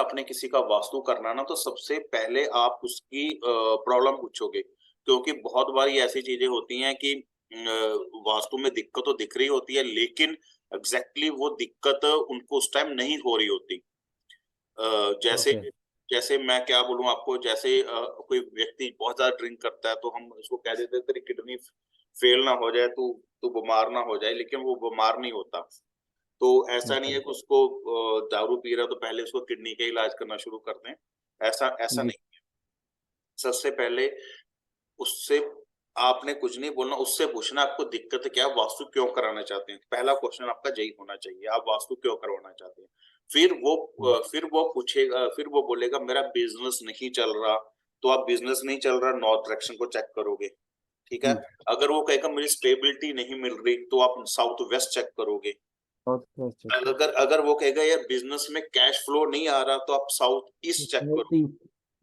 आपने किसी का वास्तु करना ना, तो सबसे पहले आप उसकी प्रॉब्लम पूछोगे, क्योंकि बहुत बारी ऐसी चीजें होती हैं कि वास्तु में दिक्कत तो दिख रही होती है, लेकिन एग्जैक्टली वो दिक्कत उनको उस टाइम नहीं हो रही होती। जैसे ओके। जैसे मैं क्या बोलूं आपको, जैसे कोई व्यक्ति बहुत ज्यादा ड्रिंक करता है, तो हम उसको कह देते हैं तेरी किडनी फेल ना हो जाए, तू तू बीमार ना हो जाए, लेकिन वो बीमार नहीं होता। तो ऐसा नहीं ओके। है कि उसको दारू पी रहा है तो पहले उसको किडनी का इलाज करना शुरू कर दें, ऐसा ऐसा जी। नहीं। सबसे पहले उससे आपने कुछ नहीं बोलना, उससे पूछना आपको दिक्कत क्या है, वास्तु क्यों कराना चाहते हैं। पहला क्वेश्चन आपका यही होना चाहिए, आप वास्तु क्यों करवाना चाहते हैं। फिर वो पूछेगा, फिर वो बोलेगा मेरा बिजनेस नहीं चल रहा, तो आप बिजनेस नहीं चल रहा, नॉर्थ डायरेक्शन को चेक करोगे, ठीक है। जी। अगर वो कहेगा मुझे स्टेबिलिटी नहीं मिल रही, तो आप साउथ वेस्ट चेक करोगे। ओके। ओके। अगर अगर वो कहेगा यार बिजनेस में कैश फ्लो नहीं आ रहा, तो आप साउथ ईस्ट चेक करो,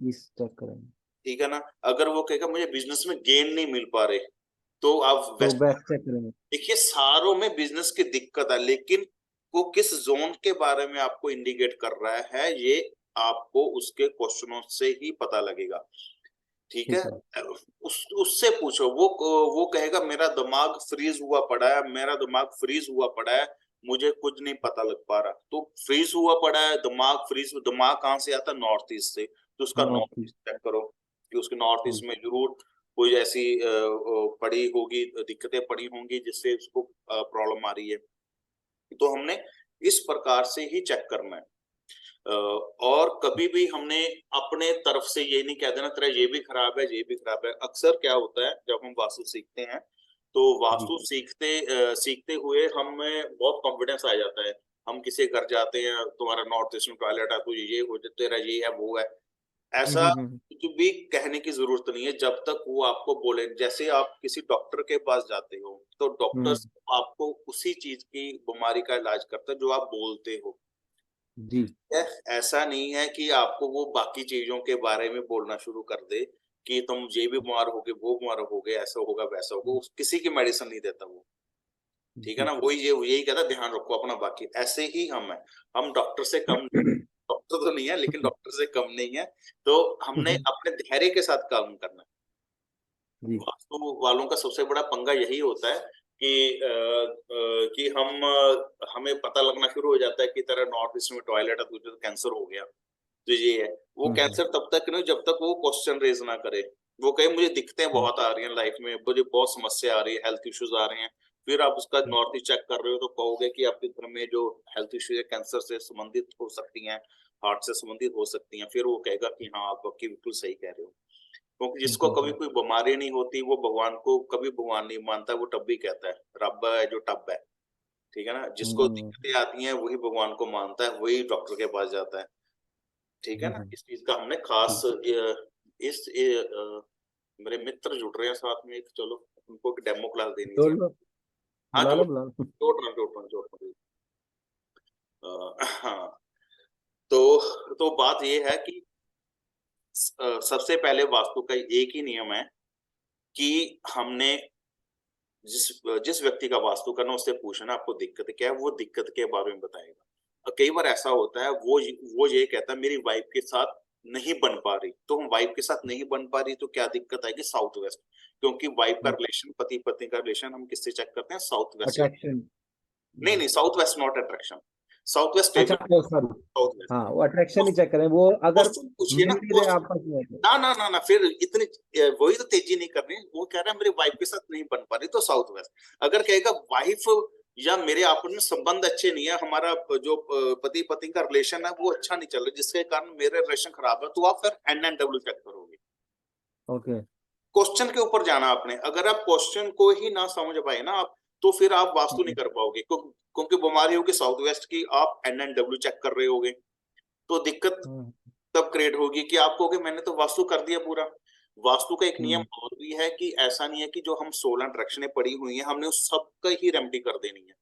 इस चेक करेंगे ठीक है ना। अगर वो कहेगा मुझे बिजनेस में गेन नहीं मिल पा रहे, तो आप तो वेस्ट। बैक चेक करेंगे। देखिए सारों में बिजनेस की दिक्कत है, लेकिन वो किस जोन के बारे में आपको इंडिकेट कर रहा है, ये आपको उसके क्वेश्चनों से ही पता लगेगा, ठीक है। ठीक है। उससे पूछो, वो कहेगा मेरा दिमाग फ्रीज हुआ पड़ा है, मेरा दिमाग फ्रीज हुआ पड़ा है, मुझे कुछ नहीं पता लग पा रहा। तो फ्रीज हुआ पड़ा है, दिमाग फ्रीज, दिमाग कहाँ से आता है, नॉर्थ ईस्ट से, तो उसका north north east east. Check करो कि उसके नॉर्थ ईस्ट जी। में जरूर कोई ऐसी पड़ी होगी, दिक्कतें पड़ी होंगी जिससे उसको प्रॉब्लम आ रही है। तो हमने इस प्रकार से ही चेक करना है। और कभी भी हमने अपने तरफ से ये नहीं कह देना तेरा ये भी खराब है, ये भी खराब है। अक्सर क्या होता है जब हम वास्तु सीखते हैं, तो जी। वास्तु सीखते हुए हमें बहुत कॉन्फिडेंस आ जाता है। हम किसी घर जाते हैं, तुम्हारा नॉर्थ ईस्ट में टॉयलेट है, तो ये हो जाए, तेरा ये है वो है, ऐसा हम्म। कुछ भी कहने की जरूरत नहीं है जब तक वो आपको बोले। जैसे आप किसी डॉक्टर के पास जाते हो, तो डॉक्टर हम्म। आपको उसी चीज की बीमारी का इलाज करता है जो आप बोलते हो। जी। ऐसा नहीं है कि आपको वो बाकी चीजों के बारे में बोलना शुरू कर दे कि तुम ये भी बीमार होगे, वो बीमार होगे, ऐसा होगा वैसा होगा। किसी की मेडिसिन नहीं देता वो, ठीक है जी। ना। वही यही कहता है ध्यान रखो अपना। बाकी ऐसे ही हम है, हम डॉक्टर से कम, डॉक्टर तो नहीं है लेकिन डॉक्टर से कम नहीं है। तो हमने अपने धैर्य के साथ काम करना है। जी। वास्तु वालों का सबसे बड़ा पंगा यही होता है कि कि हमें पता लगना शुरू हो जाता है कि तेरा नॉर्थ ईस्ट में टॉयलेट है, तुझे तो कैंसर हो गया, तो ये है। वो हम्म। कैंसर तब तक नहीं जब तक वो क्वेश्चन रेज ना करे। वो कहे मुझे दिक्कतें हम्म। बहुत आ रही हैं लाइफ में, मुझे बहुत समस्या आ रही है, हेल्थ इश्यूज आ रहे हैं। फिर आप उसका नॉर्थ ईस्ट चेक कर रहे हो, तो कहोगे कि आपके घर में जो हेल्थ इश्यूज है कैंसर से संबंधित हो सकती हैं, हार्ट से संबंधित हो सकती हैं। फिर वो कहेगा कि हाँ आप आपकी बिल्कुल सही कह रहे हो। क्योंकि जिसको कभी हम्म। कोई बीमारी नहीं होती, वो भगवान को कभी भगवान नहीं मानता, वो तब भी कहता है रब है जो टब है, ठीक है ना। जिसको हम्म। दिक्कतें आती हैं वही भगवान को मानता है, वही डॉक्टर के पास जाता है, ठीक है ना। हम्म। इस चीज का हमने खास ठीक। मेरे मित्र जुड़ रहे हैं साथ में, एक चलो उनको एक डेमो क्लास देनी जोड़ थी। लो। हाँ बुला जोड़ लो बुला लो। जोड़ रहा हूँ। हाँ, तो बात ये है कि सबसे पहले वास्तु का एक ही नियम है कि हमने जिस जिस व्यक्ति का वास्तु करना, उससे पूछना आपको दिक्कत क्या है, वो दिक्कत के बारे में बताएगा। और कई बार ऐसा होता है वो ये कहता है मेरी वाइफ के साथ नहीं बन पा रही, तो हम वाइफ के साथ नहीं बन पा रही तो क्या दिक्कत आएगी, साउथ वेस्ट। क्योंकि वाइफ का रिलेशन, पति पत्नी का रिलेशन हम किससे चेक करते हैं, साउथ वेस्ट से। अट्रैक्शन। नहीं नहीं, south west not attraction, south west अच्छा, स्टेबिलिटी, ओ सॉरी। South west. हाँ, वो अट्रैक्शन ही चेक करें, वो अगर क्वेश्चन पूछिए ना, मिल नहीं रहे आपस में तो। ना ना ना ना, फिर इतनी वही तो तेजी नहीं करनी। वो कह रहा है मेरी वाइफ के साथ नहीं बन पा रही, तो साउथ वेस्ट। अगर कहेगा वाइफ या मेरे आपस में संबंध अच्छे नहीं है, हमारा जो पति पत्नी का रिलेशन है वो अच्छा नहीं चल रहा, जिसके कारण मेरे रिलेशन खराब है, तो आप फिर NNW चेक करोगे। ओके। क्वेश्चन के ऊपर जाना आपने। अगर आप क्वेश्चन को ही ना समझ पाए ना आप, तो फिर आप वास्तु नहीं कर पाओगे। क्योंकि बीमारी होगी साउथ वेस्ट की, आप NNW चेक कर रहे होगे, तो दिक्कत हम्म। तब क्रिएट होगी कि आप कहोगे मैंने तो वास्तु कर दिया पूरा। वास्तु का एक नियम हम्म। और भी है कि ऐसा नहीं है कि जो हम 16 डायरेक्शनें पड़ी हुई हैं हमने उस सब का ही रेमेडी कर देनी है।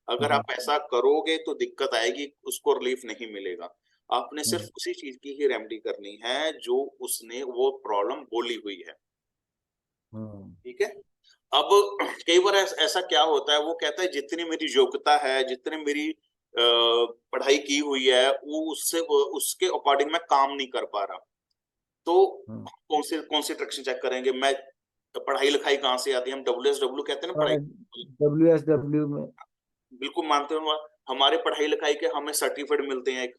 अगर हम्म। आप ऐसा करोगे तो दिक्कत आएगी, उसको रिलीफ नहीं मिलेगा। आपने सिर्फ हम्म। उसी चीज की ही रेमेडी करनी है जो उसने वो प्रॉब्लम बोली हुई है, हम्म। ठीक है। अब कई बार ऐसा क्या होता है, वो कहता है जितनी मेरी योग्यता है, जितने मेरी पढ़ाई की हुई है वो उससे उसके अकॉर्डिंग मैं काम नहीं कर पा रहा, तो कौन सी ट्रैक्शन चेक करेंगे? मैं पढ़ाई लिखाई कहाँ से आती है? हम WSW कहते हैं ना पढ़ाई। WSW में बिल्कुल मानते हो, हमारे पढ़ाई लिखाई के हमें सर्टिफिकेट मिलते हैं, एक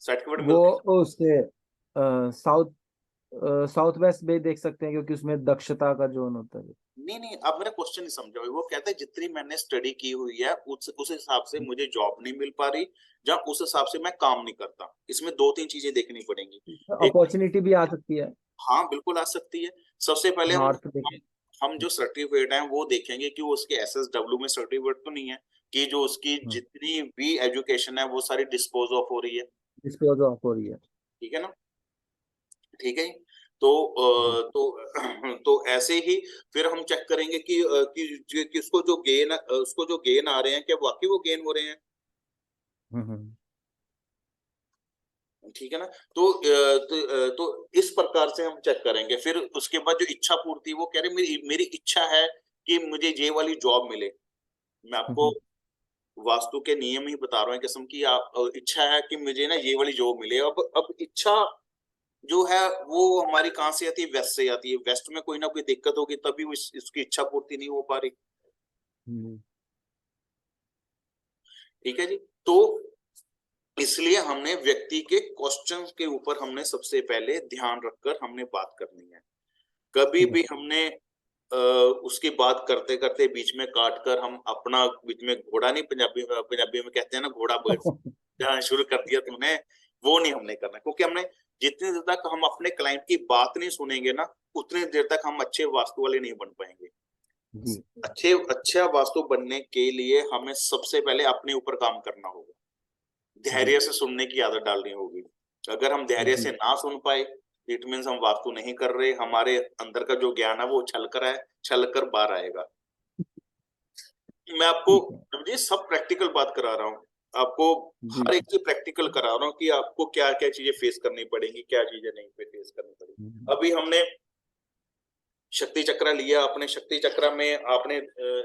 सर्टिफिकेट वो मिलते हैं। उससे साउथ साउथ वेस्ट में देख सकते हैं, क्योंकि उसमें दक्षता का जोन होता है। नहीं नहीं, आप मेरा क्वेश्चन नहीं समझ रहे हो। वो कहते हैं जितनी मैंने स्टडी की हुई है उस हिसाब से मुझे जॉब नहीं मिल पा रही, या उस हिसाब से मैं काम नहीं करता। इसमें दो तीन चीजें देखनी पड़ेंगी। एक, अपॉर्चुनिटी भी आ सकती है। हाँ बिल्कुल आ सकती है। सबसे पहले नॉर्थ हम देखें। हम जो सर्टिफिकेट हैं वो देखेंगे कि वो उसके SSW में सर्टिफिकेट तो नहीं है, कि जो उसकी जितनी भी एजुकेशन है वो सारी डिस्पोज ऑफ हो रही है। डिस्पोज ऑफ हो रही है। ठीक है ना? ठीक है। तो जी। तो ऐसे ही फिर हम चेक करेंगे कि उसको जो गेन, उसको जो गेन आ रहे हैं क्या वाकई वो गेन हो रहे हैं। हम्म। ठीक है ना? तो इस प्रकार से हम चेक करेंगे। फिर उसके बाद जो इच्छा पूर्ति, वो कह रहे मेरी मेरी इच्छा है कि मुझे ये वाली जॉब मिले। मैं आपको वास्तु के नियम ही बता रहा हूँ किस्म की। आप इच्छा है कि मुझे ना ये वाली जॉब मिले। अब इच्छा जो है वो हमारी कहाँ से आती है? वेस्ट से आती है। वेस्ट में कोई ना कोई दिक्कत होगी तभी वो इसकी इच्छा पूर्ति नहीं हो पा रही। ठीक है जी। तो इसलिए हमने व्यक्ति के क्वेश्चन के ऊपर हमने सबसे पहले ध्यान रखकर हमने बात करनी है। कभी ठीक है। भी हमने उसकी बात करते करते बीच में काट कर हम अपना बीच में घोड़ा नहीं, पंजाबी में कहते हैं ना घोड़ा जहाँ शुरू कर दिया तुमने, वो नहीं हमने करना। क्योंकि हमने जितनी देर तक हम अपने क्लाइंट की बात नहीं सुनेंगे ना, उतनी देर तक हम अच्छे वास्तु वाले नहीं बन पाएंगे। जी। अच्छा वास्तु बनने के लिए हमें सबसे पहले अपने ऊपर काम करना होगा, जी। धैर्य से सुनने की आदत डालनी होगी। अगर हम धैर्य से जी। ना सुन पाए, इट मीन्स हम वास्तु नहीं कर रहे। हमारे अंदर का जो ज्ञान है वो छल कर है, छल कर बाहर आएगा। मैं आपको ठीक है। समझिए सब प्रैक्टिकल बात करा रहा हूँ आपको। जी। हर एक चीज प्रैक्टिकल करा रहा हूँ कि आपको क्या क्या चीजें फेस करनी पड़ेंगी, क्या चीजें नहीं पे फेस करनी पड़ेगी। अभी हमने शक्ति चक्र लिया। अपने शक्ति चक्र में आपने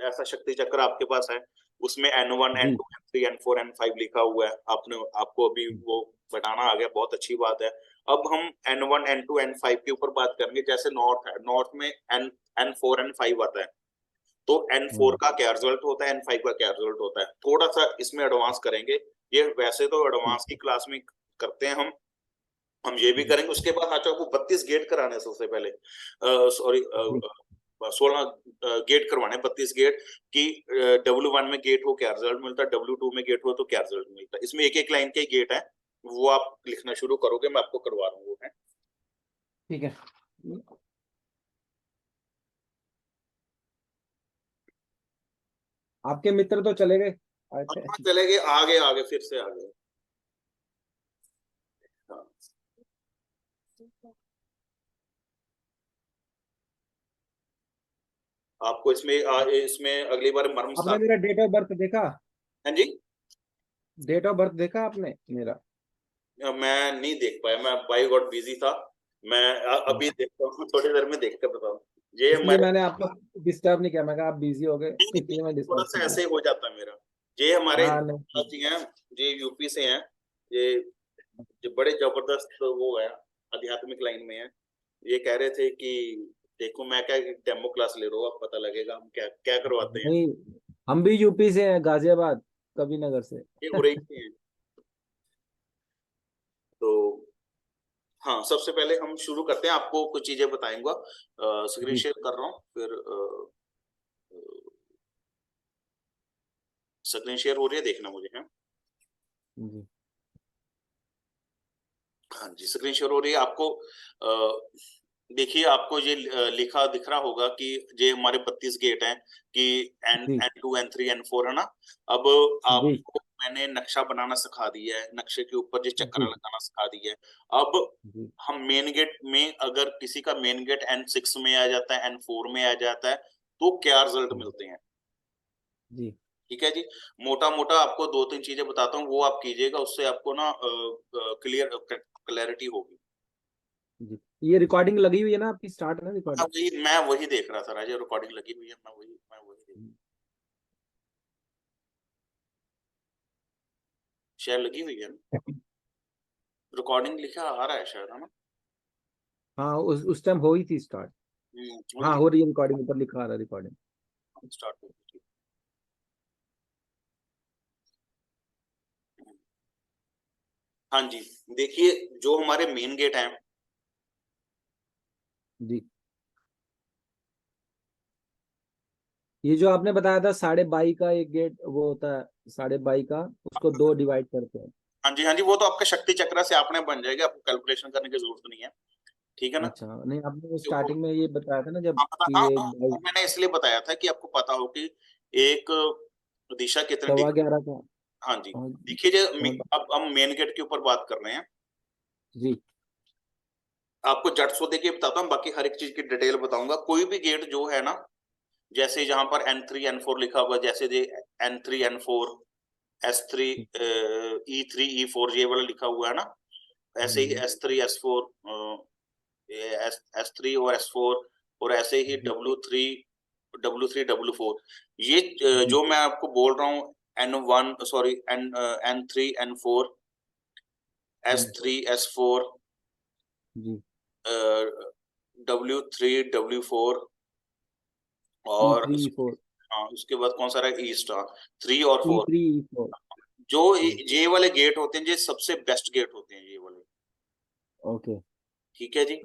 ऐसा शक्ति चक्र आपके पास है, उसमें N1 जी। N2 N3 N4 N5 लिखा हुआ है। आपने आपको अभी वो बताना आ गया, बहुत अच्छी बात है। अब हम N1 N2 N5 के ऊपर बात करेंगे। जैसे नॉर्थ है, नॉर्थ में N4 N5 आता है। तो N4 का क्या रिजल्ट होता है, N5 का क्या रिजल्ट होता है, थोड़ा सा इसमें एडवांस करेंगे। ये वैसे तो एडवांस की क्लास में करते हैं हम ये भी जी। करेंगे। उसके बाद अच्छा आपको 32 गेट कराने हैं सबसे पहले, सॉरी जी। 16 गेट करवाने, 32 गेट की। W1 में गेट हो क्या रिजल्ट मिलता है, W2 में गेट हो तो क्या रिजल्ट मिलता है। इसमें एक एक लाइन के गेट है, वो आप लिखना शुरू करोगे, मैं आपको करवा रहा हूँ वो है। ठीक है। आपके मित्र तो चले गए आए थे। हाँ चले गए, आगे आगे फिर से आगे। हाँ। आपको इसमें अगली बार मर्म आपने स्थान। मेरा डेट ऑफ बर्थ देखा? हाँ जी। डेट ऑफ बर्थ देखा आपने मेरा? मैं नहीं देख पाया, मैं बाई गॉड बिजी था। मैं अभी देखता हूँ, थोड़ी देर में देख कर बताऊँ। ये इसलिए हमारे मैंने आपको डिस्टर्ब नहीं किया, मैं कहा आप बिजी हो गए इसलिए मैं थोड़ा डिस्टर्ब सा नहीं किया। ऐसे ही हो जाता है मेरा। ये हमारे हाँ नहीं। जी हैं, ये यूपी से हैं। ये जो बड़े जबरदस्त वो है, आध्यात्मिक लाइन में है। ये कह रहे थे कि देखो, मैं क्या डेमो क्लास ले रहा हूँ, अब पता लगेगा हम क्या क्या करवाते हैं। नहीं, हम भी यूपी से हैं, गाजियाबाद, कबीरनगर से। ये उड़े से हैं। तो हाँ, सबसे पहले हम शुरू करते हैं, आपको कुछ चीजें बताएंगा। स्क्रीन जी। शेयर कर रहा हूँ, फिर स्क्रीन शेयर हो रही है, देखना मुझे है। जी। हाँ जी, स्क्रीन शेयर हो रही है आपको। देखिए, आपको ये लिखा दिख रहा होगा कि ये हमारे 32 गेट हैं, कि जी। N2 N3 N4 है ना। अब जी। आपको मैंने नक्शा बनाना सिखा दिया है, नक्शे के ऊपर ये चक्कर जी। लगाना सिखा दिया है। अब जी। हम मेन गेट में, अगर किसी का मेन गेट N6 में आ जाता है, N4 में आ जाता है, तो क्या रिजल्ट मिलते हैं। जी। ठीक है जी। मोटा मोटा आपको दो तीन चीजें बताता हूँ, वो आप कीजिएगा, उससे आपको ना क्लैरिटी होगी। जी। ये रिकॉर्डिंग लगी हुई है ना आपकी? स्टार्ट है ना हाँ, रिकॉर्डिंग? मैं वही देख रहा था राजा, रिकॉर्डिंग लगी हुई है, मैं वही देख। शेयर लगी हुई है ना, रिकॉर्डिंग लिखा आ रहा है शायद, है ना। हाँ, उस टाइम हो ही थी स्टार्ट। हो हाँ, रही हो रही है रिकॉर्डिंग, ऊपर लिखा आ रहा है रिकॉर्डिंग। है, स्टार्ट हो गई। हाँ जी, देखिए जो हमारे मेन गेट हैं, जी, ये जो आपने बताया था 22.5 का एक गेट वो होता है, 22.5 का, उसको दो डिवाइड करते हैं। हाँ जी हाँ जी, वो तो आपका शक्ति चक्र से आपने बन जाएगा, आपको कैलकुलेशन करने की जरूरत नहीं है, ठीक है ना। अच्छा, नहीं, आपने जो वो- स्टार्टिंग में ये बताया था ना जब हाँ पता, कि हाँ ये हाँ, वो मैंने इसलिए बताया था कि आपको पता हो कि एक दिशा कितने 11.15 का। हाँ जी, हाँ, देखिए जो हाँ, अब हम मेन गेट के ऊपर बात कर रहे हैं। जी, आपको जट सो देखिए बताता हूँ, बाकी हर एक चीज की डिटेल बताऊंगा। कोई भी गेट जो है ना, जैसे जहां पर N3 N4 लिखा हुआ, जैसे N3 N4 S3 E3 E4 ये वाला लिखा हुआ है ना, ऐसे ही हम्म, S3 S4 S3 और S4, और ऐसे ही जी, W3 W4, ये जी, जो मैं आपको बोल रहा हूँ, N1 सॉरी N3 N4 हम्म, S3 S4 जी, W3 W4, ई और थ्री ई फोर हाँ उसके बाद कौन सा रहा, ईस्ट, हाँ 3 और 4। E3 E4। जो ये वाले गेट होते हैं, ये सबसे बेस्ट गेट होते हैं ये वाले, ओके। ठीक है जी।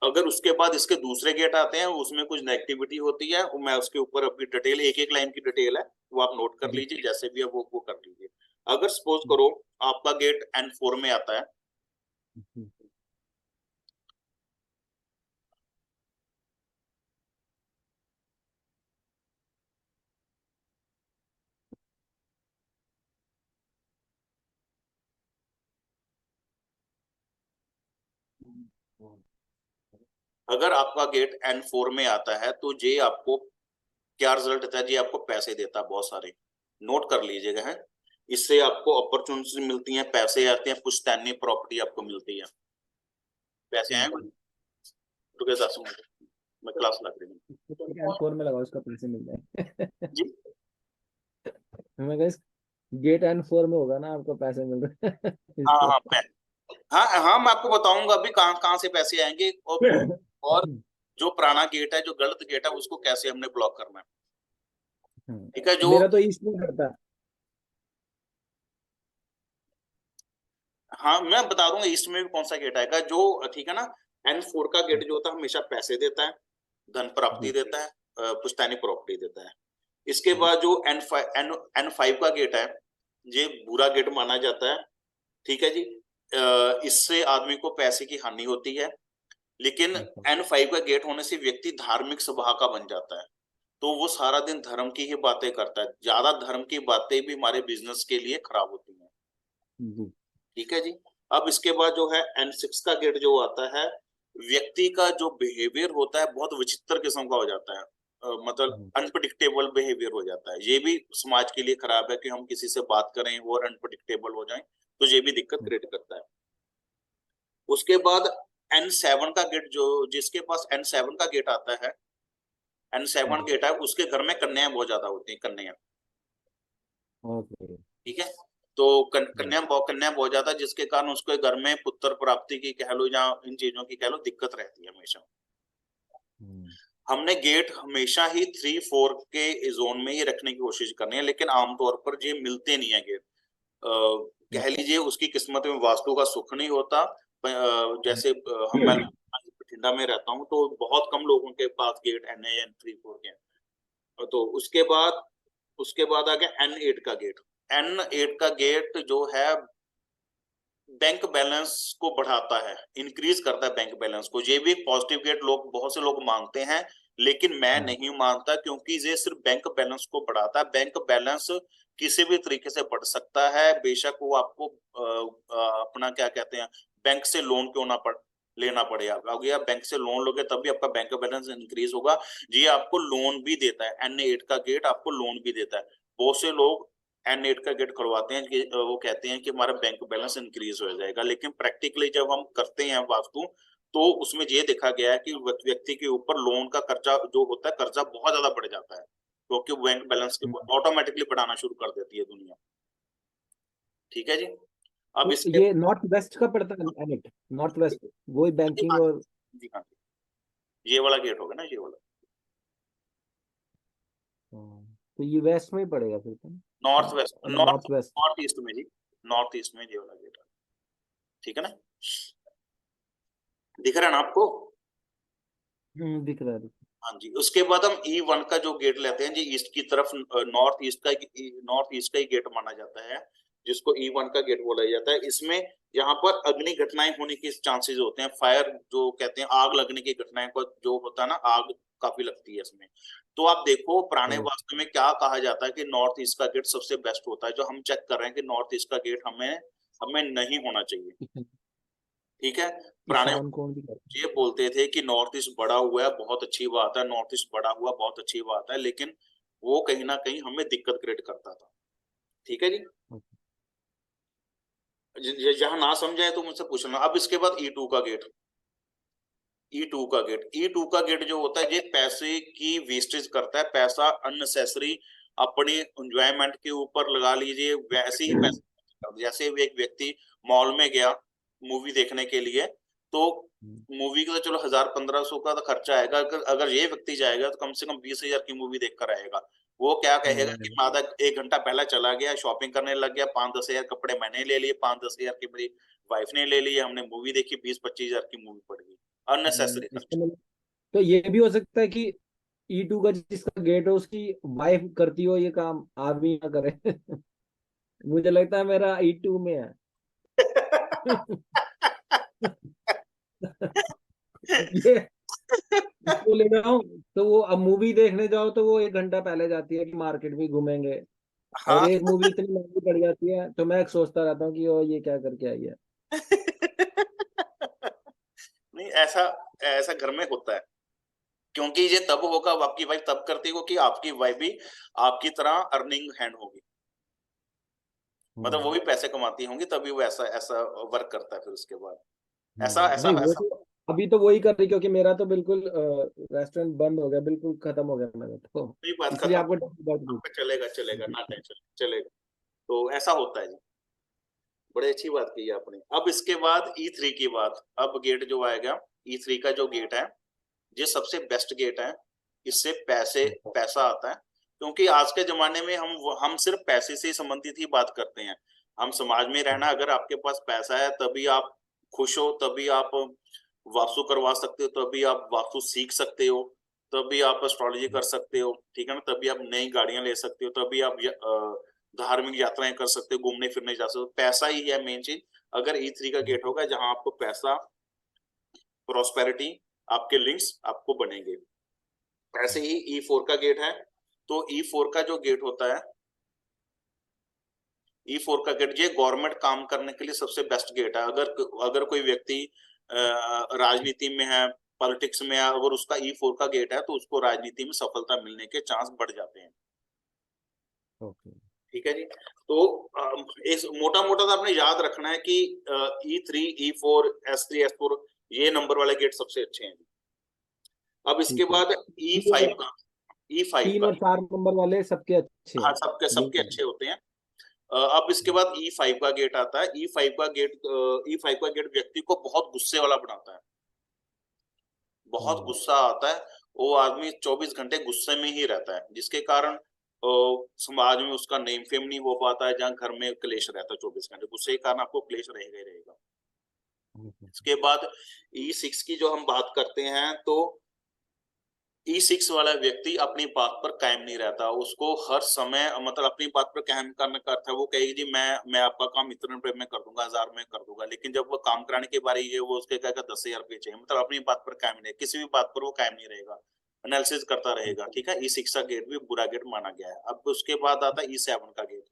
अगर उसके बाद इसके दूसरे गेट आते हैं, उसमें कुछ नेगेटिविटी होती है, वो मैं उसके ऊपर अपनी डिटेल, एक एक लाइन की डिटेल है, वो आप नोट कर जी, लीजिए, जैसे भी है वो कर लीजिए। अगर सपोज करो आपका गेट N4 में आता है, जी, अगर आपका गेट N4 में आता है, तो ये आपको क्या रिजल्ट देता है, ये आपको पैसे देता है बहुत सारे, नोट कर लीजिएगा है। इससे आपको अपॉर्चुनिटी मिलती हैं, पैसे आते हैं, पुश्तैनी प्रॉपर्टी आपको मिलती है। पैसे आए ओके। रुके 10 मिनट, मैं क्लास लग रही हूँ N4 में लगाओ, उसका पैसे मिल जाए। जी। मैं कहा गेट N4 में होगा ना, आपको पैसे मिल रहे हैं हाँ इसलिए। हाँ हाँ हाँ, मैं आपको बताऊंगा अभी कहाँ कहाँ से पैसे आएंगे, और जो पुराना गेट है, जो गलत गेट है, उसको कैसे हमने ब्लॉक करना है, ठीक है। जो मेरा तो ईस्ट में करता है। हाँ मैं बता दूंगा ईस्ट में भी कौन सा गेट आएगा, जो ठीक है ना। N4 का गेट जो होता है हमेशा पैसे देता है, धन प्राप्ति जी, देता है, पुश्तैनी प्रॉपर्टी देता है। इसके जी, बाद जो N5 का गेट है, ये बुरा गेट माना जाता है, ठीक है जी। इससे आदमी को पैसे की हानि होती है, लेकिन अच्छा, N5 का गेट होने से व्यक्ति धार्मिक स्वभाव का बन जाता है, तो वो सारा दिन धर्म की ही बातें करता है, ज्यादा धर्म की बातें भी हमारे बिजनेस के लिए खराब होती हैं, जी, ठीक है जी। अब इसके बाद जो है N6 का गेट जो आता है, व्यक्ति का जो बिहेवियर होता है बहुत विचित्र किस्म का हो जाता है, मतलब हम्म, अनप्रडिक्टेबल बिहेवियर हो जाता है। ये भी समाज के लिए खराब है कि हम किसी से बात करें और अनप्रडिक्टेबल हो जाएं, तो ये भी दिक्कत क्रिएट करता है। उसके बाद N7 का गेट, जो जिसके पास N7 का गेट आता है, N7 हम्म, गेट है, उसके घर में कन्याएं बहुत ज्यादा होती हैं, कन्याएं, ओके। ठीक है। तो कन्या बहुत ज्यादा, जिसके कारण उसके घर में पुत्र प्राप्ति की कह लो, या इन चीजों की कह लो, दिक्कत रहती है हमेशा। हम्म, हमने गेट हमेशा ही 3 4 के जोन में ही रखने की कोशिश करनी है, लेकिन आमतौर पर ये मिलते नहीं है गेट। कह लीजिए उसकी किस्मत में वास्तु का सुख नहीं होता। जैसे मैं बठिंडा में रहता हूँ, तो बहुत कम लोगों के पास गेट N3 4 के हैं। तो उसके बाद आ गया N8 का गेट। N8 का गेट जो है बैंक बैलेंस को बढ़ाता है, इंक्रीज करता है बैंक बैलेंस को। ये भी एक पॉजिटिव गेट लोग, बहुत से लोग मानते हैं, लेकिन मैं हम्म, नहीं मानता, क्योंकि ये सिर्फ बैंक बैलेंस को बढ़ाता है। बैंक बैलेंस किसी भी तरीके से बढ़ सकता है, बेशक वो आपको अपना क्या कहते हैं, बैंक से लोन क्यों ना पड़ लेना पड़े। अगर आप बैंक से लोन लोगे तब भी आपका बैंक बैलेंस इंक्रीज होगा। ये आपको लोन भी देता है, N8 का गेट आपको लोन भी देता है। बहुत से लोग N8 का गेट खुलवाते हैं कि वो कहते हैं कि हमारा बैंक बैलेंस इंक्रीज हो जाएगा, लेकिन प्रैक्टिकली जब हम करते हैं वास्तु, तो उसमें ये देखा गया है कि व्यक्ति के ऊपर लोन का कर्जा जो होता है, कर्जा बहुत ज्यादा बढ़ जाता है, क्योंकि बैंक बैलेंस हम्म, ऑटोमेटिकली बढ़ाना शुरू कर देती है दुनिया। ठीक है जी। अब तो इसके ये नॉर्थ वेस्ट का पड़ता है एनिट, नॉर्थ वेस्ट वही बैंकिंग और। जी हाँ, ये वाला गेट होगा ना, ये वाला तो ये वेस्ट में ही पड़ेगा फिर तो, north west, north west. North east में जी, नॉर्थ ईस्ट में ये वाला गेट है, ठीक है ना, दिख रहा है ना आपको? दिख रहा है। हाँ जी। उसके बाद हम E1 का जो गेट लेते हैं जी, ईस्ट की तरफ, नॉर्थ ईस्ट का ही गेट माना जाता है, जिसको E1 का गेट बोला जाता है। इसमें यहाँ पर अग्नि घटनाएं होने के चांसेस होते हैं, फायर जो कहते हैं, आग लगने की घटनाएं को जो होता है ना, आग काफी लगती है इसमें। तो आप देखो पुराने हाँ। वास्तु में क्या कहा जाता है कि नॉर्थ ईस्ट का गेट सबसे बेस्ट होता है। जो हम चेक कर रहे हैं कि नॉर्थ ईस्ट का गेट हमें हमें नहीं होना चाहिए, ठीक है। पुराने ईशान कौन भी करता ये बोलते थे कि नॉर्थ ईस्ट बड़ा हुआ है, बहुत अच्छी बात है, नॉर्थ ईस्ट बड़ा हुआ बहुत अच्छी बात है, लेकिन वो कहीं ना कहीं हमें दिक्कत क्रिएट करता था, ठीक है जी। है। जहां ना समझाए तो मुझसे पूछना। अब इसके बाद E2 का गेट, ई टू का गेट जो होता है, ये पैसे की वेस्टेज करता है, पैसा अननेसेसरी अपने एंजॉयमेंट के ऊपर लगा लीजिए, वैसे ही पैसा, जैसे एक व्यक्ति मॉल में गया मूवी देखने के लिए, तो मूवी का तो चलो 1000-1500 का तो खर्चा आएगा, अगर अगर ये व्यक्ति जाएगा तो कम से कम 20,000 की मूवी देख कर आएगा। वो क्या कहेगा कि मैं आधा 1 घंटा पहले चला गया, शॉपिंग करने लग गया, 5-10 हजार कपड़े मैंने ले लिए, 5-10 हजार की मेरी वाइफ ने ले लिए, हमने मूवी देखी, 20-25 हजार की मूवी पड़ गई, अननेसेसरी इसका खर्च। मतलब तो ये भी हो सकता है कि E2 का जिसका गेट है उसकी वाइफ करती हो ये काम, आदमी ना करे। मुझे लगता है मेरा E2 में है। ये इसको ले जाओ तो वो अब मूवी देखने जाओ तो वो 1 घंटा पहले जाती है कि मार्केट भी घूमेंगे, और हाँ। एक मूवी इतनी महंगी पड़ जाती है तो मैं सोचता रहता हूँ कि ओ ये क्या करके आई है। नहीं, ऐसा ऐसा घर में होता है, क्योंकि ये तब होगा, आपकी वाइफ तब करती होगी कि आपकी वाइफ भी आपकी तरह अर्निंग हैंड होगी, मतलब वो भी पैसे कमाती होंगी, तभी वो ऐसा ऐसा वर्क करता है फिर उसके बाद, ऐसा ऐसा नहीं वो ऐसा। तो अभी तो वही कर रही, क्योंकि मेरा तो बिल्कुल रेस्टोरेंट बंद हो गया, बिल्कुल खत्म हो गया मेरा तो, नहीं, बात इसलिए खत्म, आपको बात आपका चलेगा चलेगा, पूछी। ना टेंशन, चलेगा। तो ऐसा होता है जी, बड़े अच्छी बात की है आपने। अब इसके बाद E3 की बात, अब गेट जो आएगा, E3 का जो गेट है, ये सबसे बेस्ट गेट है, इससे पैसा आता है, क्योंकि आज के जमाने में हम सिर्फ पैसे से संबंधित ही बात करते हैं। हम समाज में रहना, अगर आपके पास पैसा है तभी आप खुश हो, तभी आप वास्तु करवा सकते हो, तभी आप वास्तु सीख सकते हो, तभी आप एस्ट्रोलॉजी कर सकते हो, ठीक है ना, तभी आप नई गाड़ियां ले सकते हो, तभी आप धार्मिक यात्राएं कर सकते हो, घूमने फिरने जा सकते हो। पैसा ही है मेन चीज। अगर E3 का गेट होगा जहां आपको पैसा, प्रोस्पेरिटी, आपके लिंक्स आपको बनेंगे। ऐसे ही E4 का गेट है, तो E4 का जो गेट होता है, E4 का गेट ये गवर्नमेंट काम करने के लिए सबसे बेस्ट गेट है। अगर अगर कोई व्यक्ति राजनीति में है, पॉलिटिक्स में है, अगर उसका E4 का गेट है तो उसको राजनीति में सफलता मिलने के चांस बढ़ जाते हैं, ओके। ठीक है जी। तो इस मोटा मोटा तो आपने याद रखना है कि E3, E4, S3, S4 ये नंबर वाले गेट सबसे अच्छे हैं। अब इसके ठीक है। बाद E5 का, E5 3 का, और 4 नंबर वाले सबके अच्छे हाँ हैं। सबके ये सबके अच्छे होते हैं। अब इसके बाद E5 का गेट आता है। E5 का गेट व्यक्ति को बहुत गुस्से वाला बनाता है, बहुत हम्म, गुस्सा आता है, वो आदमी 24 घंटे गुस्से में ही रहता है, जिसके कारण समाज में उसका नेम फेम नहीं हो पाता है, जहाँ घर में क्लेश रहता है, 24 घंटे गुस्से के कारण आपको क्लेश रहेगा ही रहेगा। इसके बाद E6 की जो हम बात करते हैं, तो E6 वाला व्यक्ति अपनी बात पर कायम नहीं रहता, उसको हर समय, मतलब अपनी बात पर कायम करने का अर्थ है, वो कहेगी जी मैं आपका काम इतने रुपए में कर दूंगा, 1000 में कर दूंगा, लेकिन जब वो काम कराने की बारी है, वो उसके कहेगा 10,000 रुपये चाहिए, मतलब अपनी बात पर कायम नहीं, किसी भी बात पर वो कायम नहीं रहेगा, एनालिसिस करता रहेगा, ठीक है। E6 का गेट भी बुरा गेट माना गया है। अब उसके बाद आता है E7 का गेट।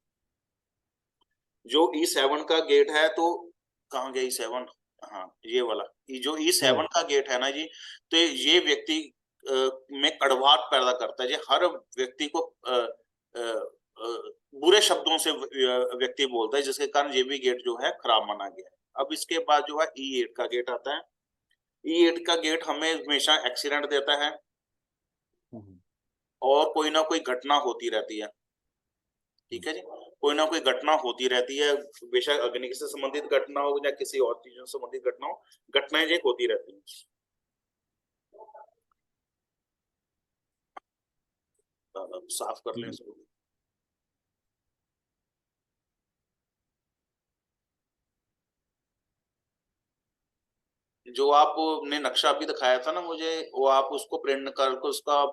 जो E7 का गेट है, तो कहाँ गया E7, हाँ ये वाला, जो E7 हाँ। का गेट है ना जी, तो ये व्यक्ति में कड़वाहट पैदा करता है, ये हर व्यक्ति को बुरे शब्दों से व्यक्ति बोलता है, जिसके कारण ये भी गेट जो है खराब माना गया है। अब इसके बाद जो है E8 का गेट आता है। E8 का गेट हमें हमेशा एक्सीडेंट देता है, और कोई ना कोई घटना होती रहती है, ठीक है जी। कोई ना कोई घटना होती रहती है, बेशक अग्नि से संबंधित घटना हो या किसी और चीजों से संबंधित घटना हो, घटनाएं जो होती रहती हैं। साफ कर लें इसको। जो आपने नक्शा भी दिखाया था ना मुझे, वो आप उसको प्रिंट करके उसका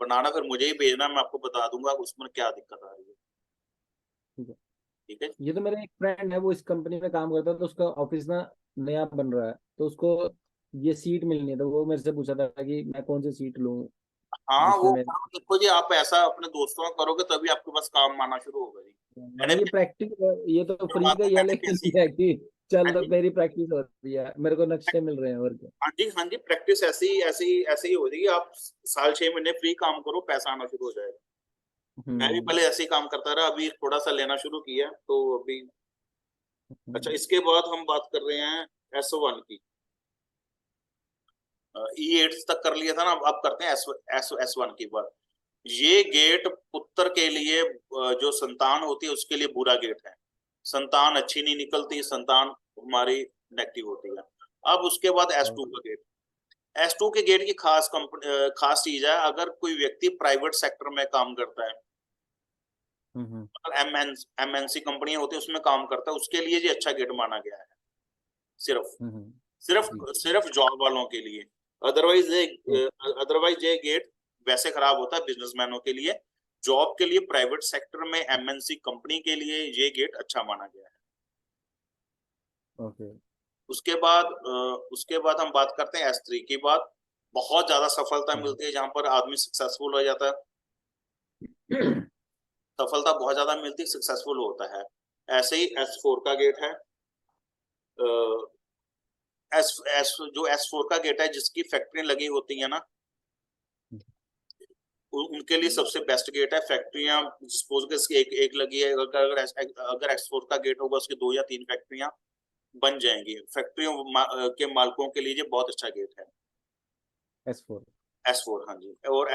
बनाना, फिर मुझे ही भेजना, मैं आपको बता दूंगा उसमें क्या दिक्कत आ रही है। ठीक है। ठीक है। ये तो मेरा एक फ्रेंड है, वो इस कंपनी में काम करता है, तो उसका ऑफिस ना नया बन रहा है, तो उसको ये सीट मिलनी है, तो वो मेरे से पूछा था कि मैं कौन सी सीट लूँ हाँ जिसमें वो मेरे। देखो जी, आप ऐसा अपने दोस्तों का करोगे तभी आपके पास काम आना शुरू होगा जी। हाँ, मैंने ये प्रैक्टिस, ये तो फ्री का शुरुआत ही है, में मैंने लेकिन कैसी ये है कि चल हाँ तो जी, मेरी प्रैक्टिस हो रही है, मेरे को नक्शे मिल रहे हैं और क्या। हाँ जी, हाँ जी, प्रैक्टिस ऐसी ऐसी ऐसे ही हो जाएगी। आप साल 6 महीने फ्री काम करो, पैसा आना शुरू हो जाएगा। मैं भी हम्म। पहले ऐसे ही काम करता रहा, अभी थोड़ा सा लेना शुरू किया तो अभी। अच्छा, हम्म। इसके बाद हम बात कर रहे हैं S1 की। E8 तक कर लिया था ना, अब करते हैं S1 की बात। ये गेट पुत्र के लिए, जो संतान होती है उसके लिए बुरा गेट है। संतान अच्छी नहीं निकलती, संतान हमारी नेगेटिव होती है। अब उसके बाद S2 का गेट। S2 के गेट की खास चीज है, अगर कोई व्यक्ति प्राइवेट सेक्टर में काम करता है, हम्म। MNC कंपनियां होती है उसमें काम करता है, उसके लिए ये अच्छा गेट माना गया है। सिर्फ हम्म। सिर्फ जी। सिर्फ जॉब वालों के लिए। अदरवाइज ये ओ- अदरवाइज ये गेट वैसे खराब होता है बिजनेसमैनों के लिए। जॉब के लिए प्राइवेट सेक्टर में MNC कंपनी के लिए ये गेट अच्छा माना गया है। ओके। उसके बाद हम बात करते हैं S3 की बात। बहुत ज्यादा सफलता हम्म। मिलती है जहां पर आदमी सक्सेसफुल हो जाता है। सफलता बहुत ज्यादा मिलती है, सक्सेसफुल होता है। ऐसे ही S4 का गेट है। एस एस जो S4 का गेट है, जिसकी फैक्ट्री लगी होती है ना, उनके लिए सबसे बेस्ट गेट है। फैक्ट्रियां सपोज के एक एक लगी है, अगर एक्सपोर्ट का गेट होगा उसकी 2 या 3 फैक्ट्रियां बन जाएंगी। फैक्ट्रियों के मालिकों के लिए ये बहुत अच्छा गेट है। S4। S4, हाँ जी। और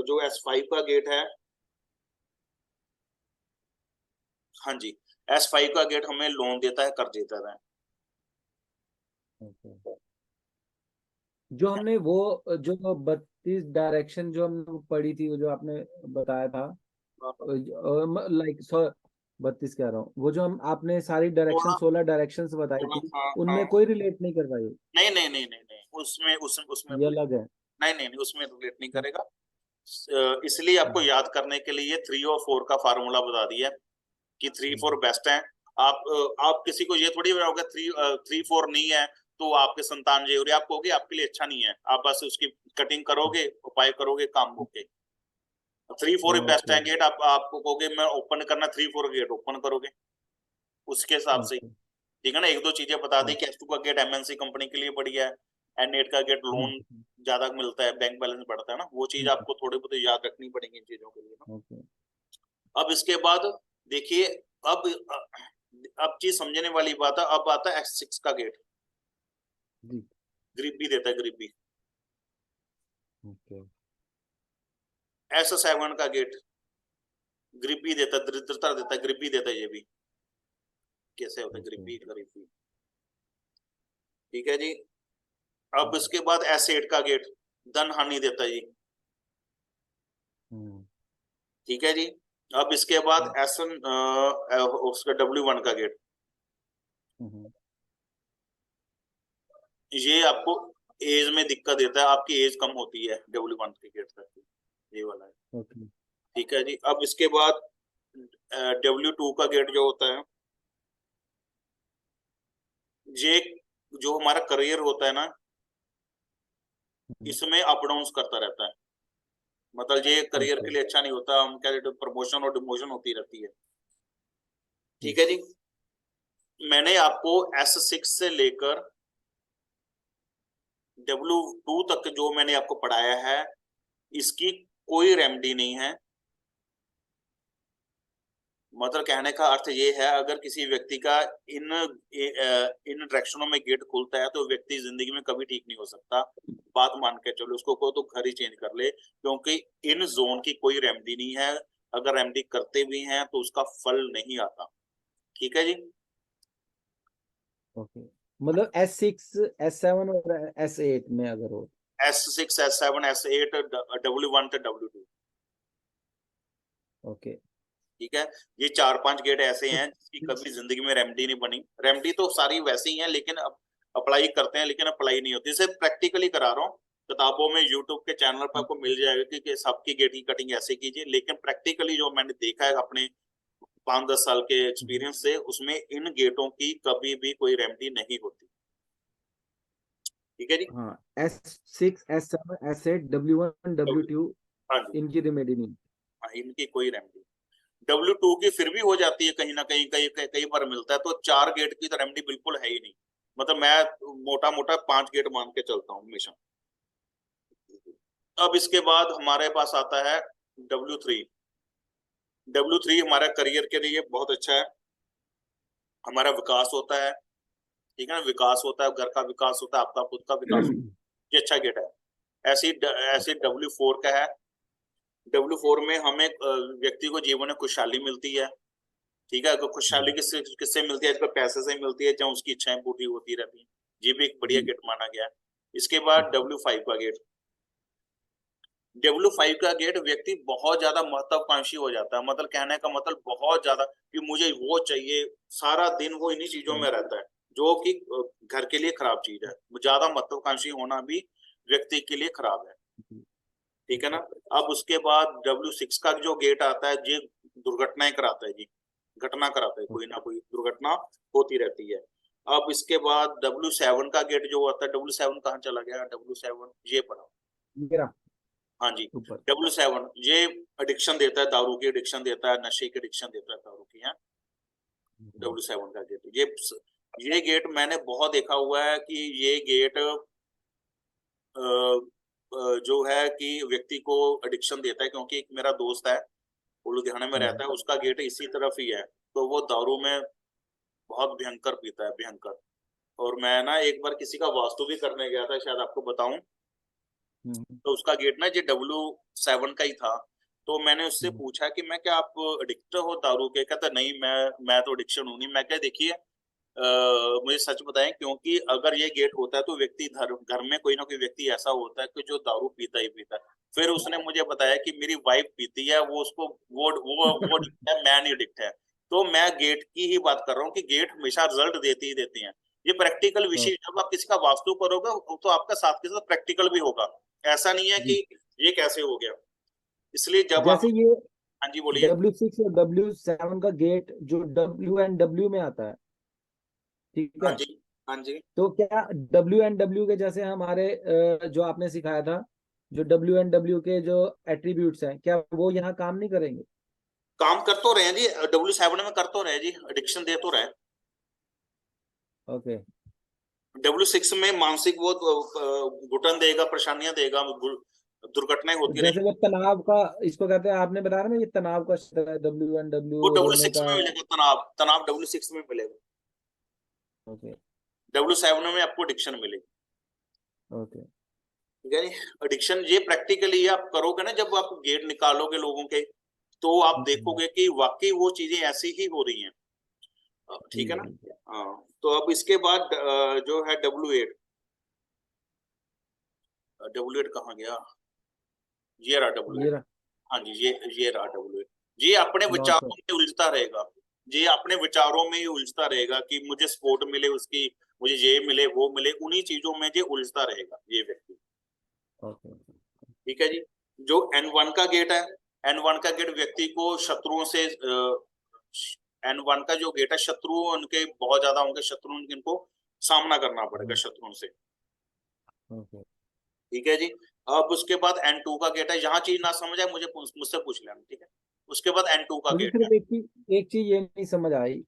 जो S5 का गेट है, हाँ जी, S5 का गेट हमें लोन देता है, कर देता है। ओके। जो हमने वो जो 32 डायरेक्शन जो हमने पढ़ी थी, वो जो आपने बताया था, लाइक 32 कह रहा हूँ, वो जो हम आपने सारी डायरेक्शन थोड़ा 16 डायरेक्शन बताई थोड़ा थी, हाँ हाँ। उनमें कोई रिलेट नहीं कर पाई। नहीं नहीं नहीं नहीं नहीं, उसमें ये अलग है। नहीं नहीं नहीं, उसमें रिलेट नहीं करेगा। इसलिए आपको याद करने के लिए 3 और 4 का फार्मूला बता दिया कि 3 4 बेस्ट है। आप किसी को ये थोड़ी बताओगे 3 3 4 नहीं है तो आपके संतान ये, और आप कहोगे आपके लिए अच्छा नहीं है, आप बस उसकी कटिंग करोगे, उपाय करोगे, काम होके। 3 4 बेस्ट ओके। है गेट, आप आपको कहोगे मैं ओपन करना 3 4 गेट ओपन करोगे उसके हिसाब से। ओके। ठीक है ना, एक दो चीजें बता दी कि S2 का गेट MNC कंपनी के लिए बढ़िया है, N8 का गेट लोन ज्यादा मिलता है, बैंक बैलेंस बढ़ता है ना, वो चीज आपको थोड़ी बहुत याद रखनी पड़ेगी इन चीजों के लिए ना। ओके। अब इसके बाद देखिए, अब अब चीज समझने वाली बात है। अब आता है S6 का गेट। जी। गरीबी देता है, गरीबी। ओके। S7 का गेट गरीबी देता है, दरिद्रता देता है, गरीबी देता है। ये भी कैसे होता है, ओके। गरीबी गरीबी। ठीक है जी। अब इसके बाद S8 का गेट धन हानि देता है जी। हम्म। ठीक है जी। अब इसके बाद उसका W1 का गेट, हम्म। ये आपको एज में दिक्कत देता है, आपकी एज कम होती है W1 के गेट तक, ये वाला है। ओके। ठीक है जी। अब इसके बाद W2 का गेट जो होता है, ये जो हमारा करियर होता है ना, इसमें अप डाउन करता रहता है। मतलब ये करियर ओके। के लिए अच्छा नहीं होता, हम क्या कहते हैं, प्रमोशन और डिमोशन होती रहती है। हम्म। ठीक है जी। मैंने आपको S6 से लेकर W2 तक जो मैंने आपको पढ़ाया है, इसकी कोई रेमेडी नहीं है। मतलब कहने का अर्थ ये है, अगर किसी व्यक्ति का इन इन डायरेक्शनों में गेट खुलता है तो व्यक्ति जिंदगी में कभी ठीक नहीं हो सकता। बात मान के चलो, उसको को तो घर ही चेंज कर ले, क्योंकि इन जोन की कोई रेमेडी नहीं है। अगर रेमेडी करते भी हैं तो उसका फल नहीं आता। ठीक है जी। ओके, मतलब S6 S7 और S8 में अगर हो। S6 S7 S8 W1 से W2। ओके। ठीक है। ये 4-5 गेट ऐसे तो हैं जिसकी कभी जिंदगी में रेमेडी नहीं बनी। रेमेडी तो सारी वैसे ही है, लेकिन अब अप्लाई करते हैं लेकिन अप्लाई नहीं होती। इसे प्रैक्टिकली करा रहा हूँ, किताबों में यूट्यूब के चैनल पर आपको मिल जाएगा कि सबकी गेट की कटिंग ऐसे कीजिए, लेकिन प्रैक्टिकली जो मैंने देखा है अपने 5-10 साल के एक्सपीरियंस से, उसमें इन गेटों की कभी भी कोई रेमेडी नहीं होती। ठीक है जी। हाँ, S6 S7 S8 W1 W2 हाँ जी। इनकी रेमेडी नहीं। हाँ, इनकी कोई रेमेडी। W2 की फिर भी हो जाती है कहीं ना कहीं, कई कई, कई बार मिलता है। तो 4 गेट की तो रेमेडी बिल्कुल है ही नहीं। मतलब मैं मोटा मोटा 5 गेट मान के चलता हूँ हमेशा। अब इसके बाद हमारे पास आता है W3। W3 हमारा करियर के लिए बहुत अच्छा है। हमारा विकास होता है। ठीक है ना, विकास होता है, घर का विकास होता है, आपका खुद का विकास होता है। ये अच्छा गेट है। ऐसी ऐसे W4 का है। W4 में हमें व्यक्ति को जीवन में खुशहाली मिलती है। ठीक है, अगर खुशहाली किससे किससे मिलती है? आजकल पैसे से मिलती है, जहाँ उसकी इच्छाएं पूरी होती रहती हैं। ये भी एक बढ़िया जी। गेट माना गया है। इसके बाद W5 का गेट। W5 का गेट व्यक्ति बहुत ज्यादा महत्वाकांक्षी हो जाता है। मतलब कहने का मतलब बहुत ज्यादा कि मुझे वो चाहिए। सारा दिन वो इन्हीं चीजों में रहता है, जो कि घर के लिए खराब चीज है। ज्यादा महत्वाकांक्षी होना भी व्यक्ति के लिए खराब है। ठीक है ना। अब उसके बाद W6 का जो गेट आता है, ये दुर्घटनाएं कराता है जी। घटना कराता है, कोई ना कोई दुर्घटना होती रहती है। अब इसके बाद W7 का गेट जो होता है, W7 कहाँ चला गया? W7 ये पड़ा। मेरा हाँ जी। ऊपर। W7 ये एडिक्शन देता है, दारू की एडिक्शन देता है, नशे की एडिक्शन देता है, दारू की है। W7 का गेट, ये गेट मैंने बहुत देखा हुआ है कि ये गेट जो है कि व्यक्ति को एडिक्शन देता है। क्योंकि एक मेरा दोस्त है, वो लुधियाना में रहता है, उसका गेट इसी तरफ ही है। तो वो दारू में बहुत भयंकर पीता है, भयंकर। और मैं ना एक बार किसी का वास्तु भी करने गया था, शायद आपको बताऊं। तो उसका गेट ना, ये W7 का ही था। तो मैंने उससे पूछा कि मैं क्या, आप एडिक्ट हो दारू के? कहता नहीं, मैं तो एडिक्शन हूं नहीं। मैं क्या, देखिए मुझे सच बताएं, क्योंकि अगर ये गेट होता है तो व्यक्ति घर में कोई ना कोई व्यक्ति ऐसा होता है कि जो दारू पीता ही पीता है। फिर उसने मुझे बताया कि मेरी वाइफ पीती है, वो उसको वो addict है, मैं नहीं एडिक्ट है। तो मैं गेट की ही बात कर रहा हूँ कि गेट हमेशा रिजल्ट देती ही देती हैं। ये प्रैक्टिकल विषय, जब आप किसी का वास्तु करोगे तो आपका साथ के साथ प्रैक्टिकल भी होगा। ऐसा नहीं है कि जी। ये कैसे हो गया। इसलिए जब आप। जैसे ये हाँ जी, बोलिए। W6 और W7 का गेट जो W में आता है, ठीक हाँ है। जी। हाँ जी। तो क्या W के जैसे हमारे जो आपने सिखाया था, जो W के जो एट्रीब्यूट्स हैं, क्या वो यहाँ काम नहीं करेंगे? काम कर तो रहे हैं जी, W7 में कर तो रहे हैं जी, एडिक्शन दे तो रहे हैं। ओके। W6 में मानसिक वो घुटन देगा, परेशानियां देगा, दुर्घटनाएं तो होती जैसे रहेंगी। वो तनाव का, इसको कहते हैं, आपने बताया ना, ये तनाव का क्षेत्र है वो W डब्ल्यू रोने सिक्स का। में मिलेगा तनाव, तनाव W6 में मिलेगा। ओके। W7 में आपको एडिक्शन मिलेगी। ओके। ठीक है। एडिक्शन ये प्रैक्टिकली आप करोगे ना, जब आप गेट निकालोगे लोगों के, तो आप देखोगे कि वाकई वो चीजें ऐसी ही हो रही हैं। जी ठीक है ना। जी। हाँ। तो अब इसके बाद जो है W8। W8 कहाँ गया? ये रहा ये W8। रहा। हाँ जी, ये रहा W8। ये अपने लॉस विचारों में उलझता रहेगा। ये अपने विचारों में ही उलझता रहेगा कि मुझे सपोर्ट मिले उसकी, मुझे ये मिले वो मिले, उन्हीं चीजों में ये उलझता रहेगा ये व्यक्ति। ओके। ठीक है जी। जो N1 का गेट है, N1 का गेट व्यक्ति को शत्रुओं से N1 का जो गेट है, शत्रु उनके बहुत ज्यादा होंगे, शत्रु इनको सामना करना पड़ेगा शत्रुओं से। ओके। ठीक है जी। अब उसके बाद N2 का गेट है। यहाँ चीज ना समझ आए मुझसे पूछ लेना, ठीक है। उसके बाद N2 का मुझे गेट है। सिर्फ एक चीज ये नहीं समझ आई।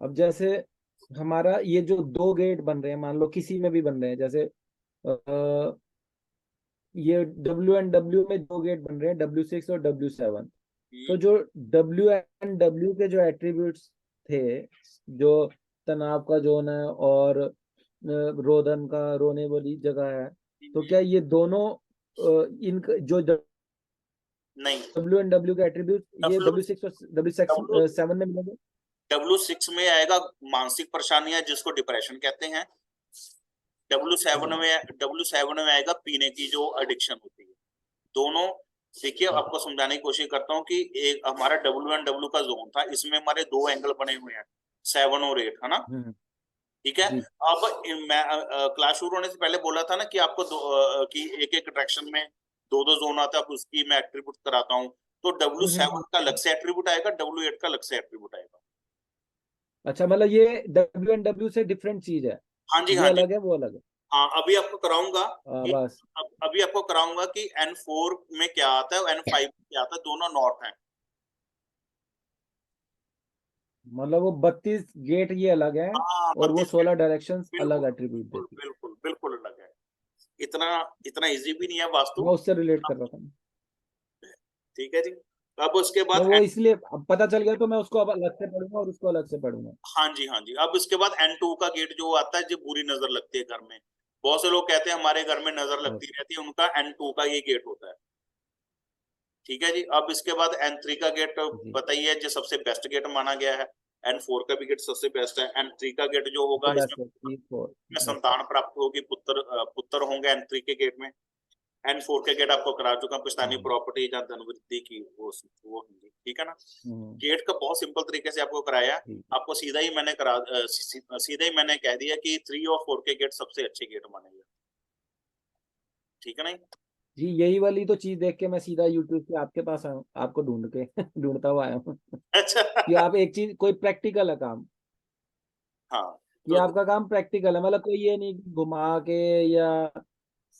अब जैसे हमारा ये जो दो गेट बन रहे हैं, मान लो किसी में भी बन रहे हैं, जैसे ये W में दो गेट बन रहे हैं, W6 और W7। तो जो W के जो एट्रीब्यूट्स थे, जो तनाव का जोन है और रोदन का रोने वाली जगह है, तो क्या ये दोनों इन जो नहीं, W&W के एट्रीब्यूट ये डब्ल्यू W6 और W7 में मिलेंगे। W6 में आएगा मानसिक परेशानियां जिसको डिप्रेशन कहते हैं। W7 में आएगा पीने की जो एडिक्शन होती है। दोनों देखिए, आपको समझाने की कोशिश करता हूँ कि एक हमारा W1W का जोन था, इसमें हमारे दो एंगल बने हुए हैं, 7 और 8, है ना। ठीक है। अब मैं क्लास शुरू होने से पहले बोला था ना कि आपको कि एक एक डायरेक्शन में दो दो जोन आता है, उसकी मैं एट्रीब्यूट कराता हूँ। तो W7 का अलग से एट्रीब्यूट आएगा, W8 का अलग से एट्रीब्यूट आएगा। अच्छा, मतलब ये W&W से डिफरेंट चीज है। हाँ जी, ये हाँ जी। अलग है, वो अलग है। हाँ, अभी आपको कराऊंगा कि बस अभी आपको कराऊंगा कि N4 में क्या आता है और N5 में क्या आता है, दोनों नॉर्थ हैं। मतलब वो 32 गेट ये अलग है हाँ, और वो 16 डायरेक्शंस अलग बिल्कुल एट्रीब्यूट बिल्कुल देती है। बिल्कुल बिल्कुल अलग है। इतना इतना इजी भी नहीं है वास्तु। मैं उससे रिलेट कर रहा था। ठीक है जी। अब उसके मैं बाद वो इसलिए अब पता चल गया तो मैं उसको अब अलग से पढ़ूंगा और उसको अलग से पढ़ूंगा। हाँ जी, हाँ जी। अब उसके बाद N2 का गेट जो आता है, जो बुरी नजर लगती है घर में, बहुत से लोग कहते हैं हमारे घर में नजर लगती बस रहती है, उनका N2 का ये गेट होता है। ठीक है जी। अब इसके बाद N3 का गेट जी, बताइए, जो सबसे बेस्ट गेट माना गया है। N4 का भी गेट सबसे बेस्ट है। N3 का गेट जो होगा, सबसे बेस्ट इसमें है 3 4 बेस्ट है। संतान प्राप्त होगी, पुत्र होंगे N3 के गेट में। N4 के गेट आपको करा चुका, पुश्तैनी हम्म, प्रॉपर्टी या धनवृद्धि की वो होंगी। ठीक है ना। हम्म, गेट का बहुत सिंपल तरीके से आपको कराया। ठीक है। आपको सीधा ही मैंने सीधा ही मैंने कह दिया कि 3 और 4 के गेट सबसे अच्छे गेट माने गए। ठीक है ना। जी, यही वाली तो चीज देख के मैं सीधा यूट्यूब पे आपके पास आया हूँ, आपको ढूंढ के ढूंढता हुआ आया हूँ अच्छा। कि आप एक चीज कोई प्रैक्टिकल है काम, हाँ, कि तो आपका काम प्रैक्टिकल है, मतलब कोई ये नहीं कि घुमा के या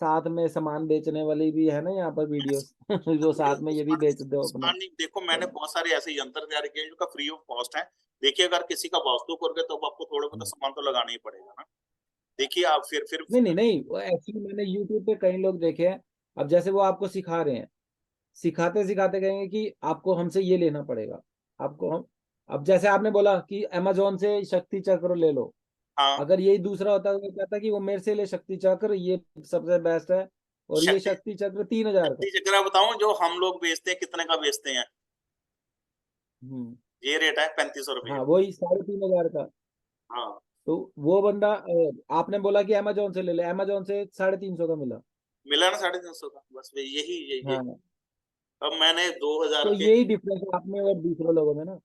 साथ में सामान बेचने वाली भी है ना यहाँ पर वीडियोस जो साथ में ये भी बेच दो अपना। सामान नहीं, देखो मैंने बहुत सारे ऐसे यंत्र तैयार किए जो का फ्री ऑफ कॉस्ट है। देखिए, अगर किसी का वास्तु करोगे तो आपको थोड़ा बहुत सामान तो लगाना ही पड़ेगा ना। देखिए, आप फिर नहीं नहीं नहीं, एक्चुअली मैंने यूट्यूब पे कई लोग देखे हैं। अब जैसे वो आपको सिखा रहे हैं, सिखाते सिखाते कहेंगे कि आपको हमसे ये लेना पड़ेगा, आपको हम, अब जैसे आपने बोला कि अमेजोन से शक्ति चक्र ले लो, हाँ, अगर यही दूसरा होता तो वो कहता कि वो मेरे से ले शक्ति चक्र, ये सबसे बेस्ट है, और ये शक्ति शक्ति चक्र 3,000 का। शक्ति चक्र बताऊं जो हम लोग बेचते हैं, कितने का बेचते हैं। हम्म। ये रेट है 3500 रुपये। हाँ, वही 3,500 का। हाँ, तो वो बंदा आपने बोला कि अमेजोन से ले ले, अमेजोन से 350 का मिला। मिला ना 350 का, बस यही। हाँ, अब मैंने 2000 तो के यही डिफरेंस है आप में और दूसरे लोगों में ना।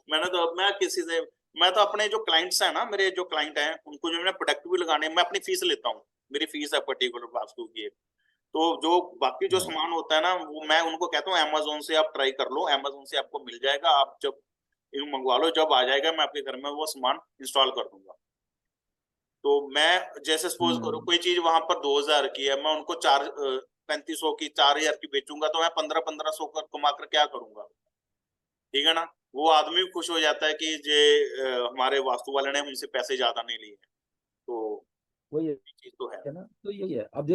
मैंने तो अब मैं किसी से मैं तो अपने जो क्लाइंट्स हैं ना, मेरे जो क्लाइंट हैं, उनको जो मैंने प्रोडक्ट भी लगाने, मैं अपनी फीस लेता हूँ। मेरी फीस है पर्टिकुलर वास्तु की। तो जो बाकी जो हाँ। सामान होता है ना, वो मैं उनको कहता हूँ अमेजोन से आप ट्राई कर लो, अमेजोन से आपको मिल जाएगा, आप जब इन मंगवा लो, जब आ जाएगा मैं आपके घर में वो सामान इंस्टॉल कर दूंगा। तो मैं जैसे सपोज करो हम्म। कोई चीज वहां पर 2000 की है, मैं उनको 3500 की 4000 की बेचूंगा, तो मैं 1500 का कमा कर क्या करूंगा। ठीक है ना। वो आदमी भी खुश हो जाता है कि जे हमारे वास्तु वाले ने हमसे पैसे ज्यादा नहीं लिए। तो वही ये चीज तो है। है ना, तो यही है अब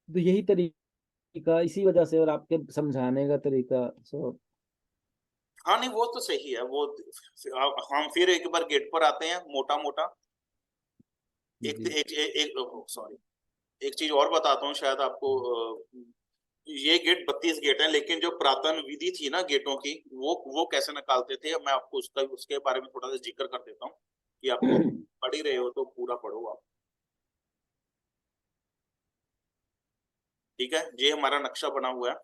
तो यही तरीका, इसी वजह से और आपके समझाने का तरीका सो। हाँ, नहीं वो तो सही है वो। हम फिर एक बार गेट पर आते हैं, मोटा मोटा। एक जी। एक एक सॉरी, एक चीज और बताता हूँ शायद आपको। ये गेट 32 गेट है, लेकिन जो पुरातन विधि थी ना गेटों की, वो कैसे निकालते थे, मैं आपको उसके बारे में थोड़ा सा जिक्र कर देता हूँ कि आपको पढ़ ही रहे हो तो पूरा पढ़ो आप। ठीक है, ये हमारा नक्शा बना हुआ है।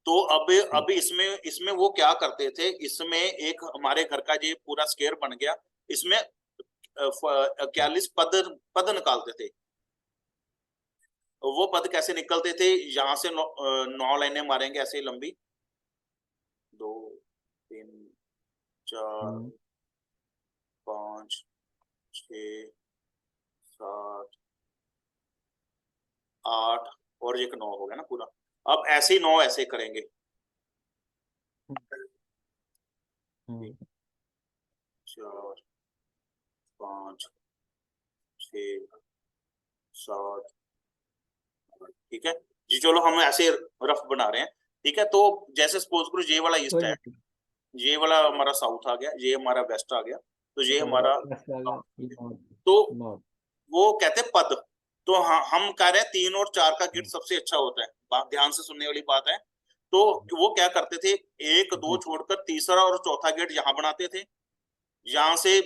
तो अब ठीक। इसमें इसमें वो क्या करते थे, इसमें एक हमारे घर का ये पूरा स्क्वायर बन गया। इसमें 41 पद पद निकालते थे। वो पद कैसे निकलते थे, यहाँ से 9 लाइनें मारेंगे ऐसे ही लंबी, 2 3 4 हम्म। 5 6 7 8, और एक 9 हो गया ना पूरा। अब ऐसे ही 9 ऐसे करेंगे। हम्म। 4 5 6 7। ठीक है जी, चलो हम ऐसे रफ बना रहे हैं। ठीक है, तो जैसे सपोज करो ये वाला ईस्ट कोई है, नहीं। ये वाला हमारा साउथ आ गया, ये हमारा वेस्ट आ गया, तो ये हाँ, हमारा ऐसा आ गया ये नॉर्थ। तो नॉर्थ। वो कहते हैं पद। तो हम कह रहे हैं 3 और 4 का गेट सबसे अच्छा होता है। बात ध्यान से सुनने वाली बात है। तो वो क्या करते थे, 1 2 छोड़कर तीसरा और चौथा गेट यहाँ बनाते थे, यहाँ से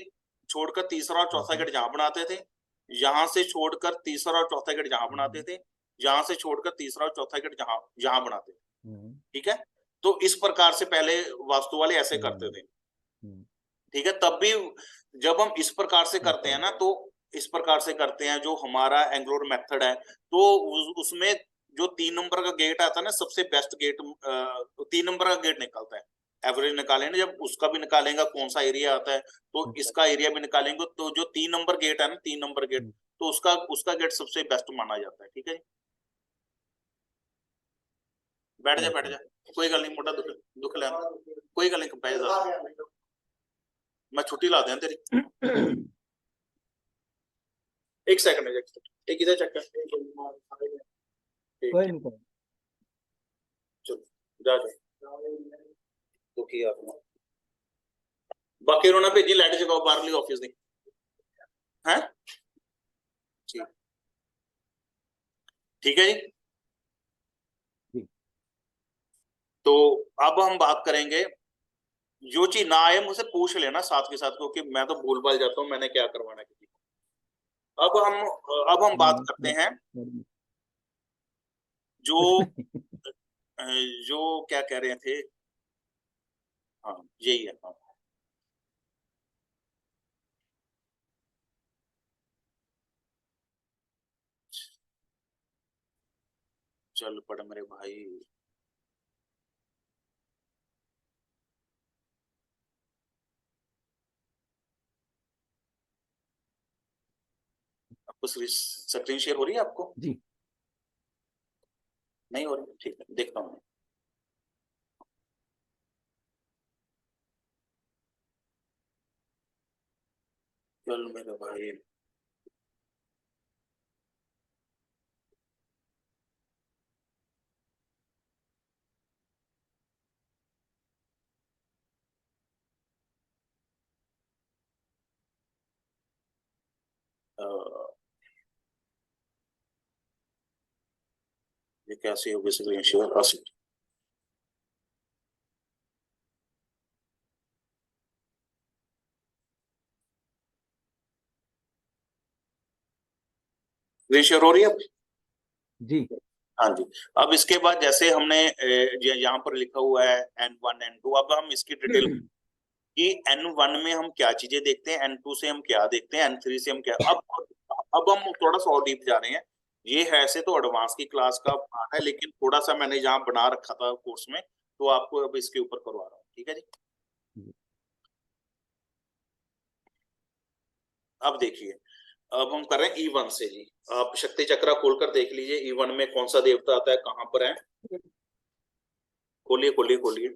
छोड़कर तीसरा और चौथा गेट यहाँ बनाते थे, यहाँ से छोड़कर तीसरा और चौथा गेट यहाँ बनाते थे, यहाँ से छोड़कर तीसरा और चौथा गेट यहाँ बनाते थे। ठीक है, तो इस प्रकार से पहले वास्तु वाले ऐसे करते थे। ठीक है, तब भी जब हम इस प्रकार से करते हैं ना, तो इस प्रकार से करते हैं जो हमारा एंग्लोर मेथड है, तो उसमें जो 3 नंबर का गेट आता है ना, सबसे बेस्ट गेट 3 नंबर का गेट निकलता है। एवरेज निकालेंगे ना, जब उसका भी निकालेंगे कौन सा एरिया आता है, तो इसका एरिया भी निकालेंगे, तो जो 3 नंबर गेट है ना, 3 नंबर गेट, तो उसका गेट सबसे बेस्ट माना जाता है। ठीक है जी, बैठ जा, कोई गल नहीं, मोटा दुख लेना, कोई गल नहीं, बैठ जा, मैं छुट्टी ला दें तेरी। एक सेकंड, एक इधर चेक कर, कोई नहीं, चलो जा दुखी आत्मा। बाकी उन्होंने भेजी लैट जगाओ बाहरली ऑफिस दी है। ठीक है जी, तो अब हम बात करेंगे, जो चीज ना आए मुझसे पूछ लेना साथ के साथ, क्योंकि मैं तो भूल भाल जाता हूँ मैंने क्या करवाना किसी को। अब हम बात करते हैं जो जो क्या कह रहे थे, हाँ यही है, हाँ। चल पड़ मेरे भाई, आपको स्क्रीन शेयर हो रही है आपको? जी नहीं हो रही, ठीक है, देखता हूँ। चल मेरे भाई, ये कैसे होगी स्क्रीन शेयर? स्क्रीन शेयर हो रही है? जी हाँ जी। अब इसके बाद जैसे हमने यहाँ पर लिखा हुआ है N1 N2, अब हम इसकी डिटेल कि N1 में हम क्या चीजें देखते हैं, N2 से हम क्या देखते हैं, N3 से हम क्या, अब हम थोड़ा सा और डीप जा रहे हैं। ये है ऐसे तो एडवांस की क्लास का पार्ट है, लेकिन थोड़ा सा मैंने जहाँ बना रखा था कोर्स में, तो आपको अब इसके ऊपर करवा रहा हूँ। ठीक है जी, अब देखिए, अब हम कर रहे हैं E1 से जी। आप शक्ति चक्र खोलकर देख लीजिए, E1 में कौन सा देवता आता है, कहाँ पर है, खोलिए खोलिए खोलिए।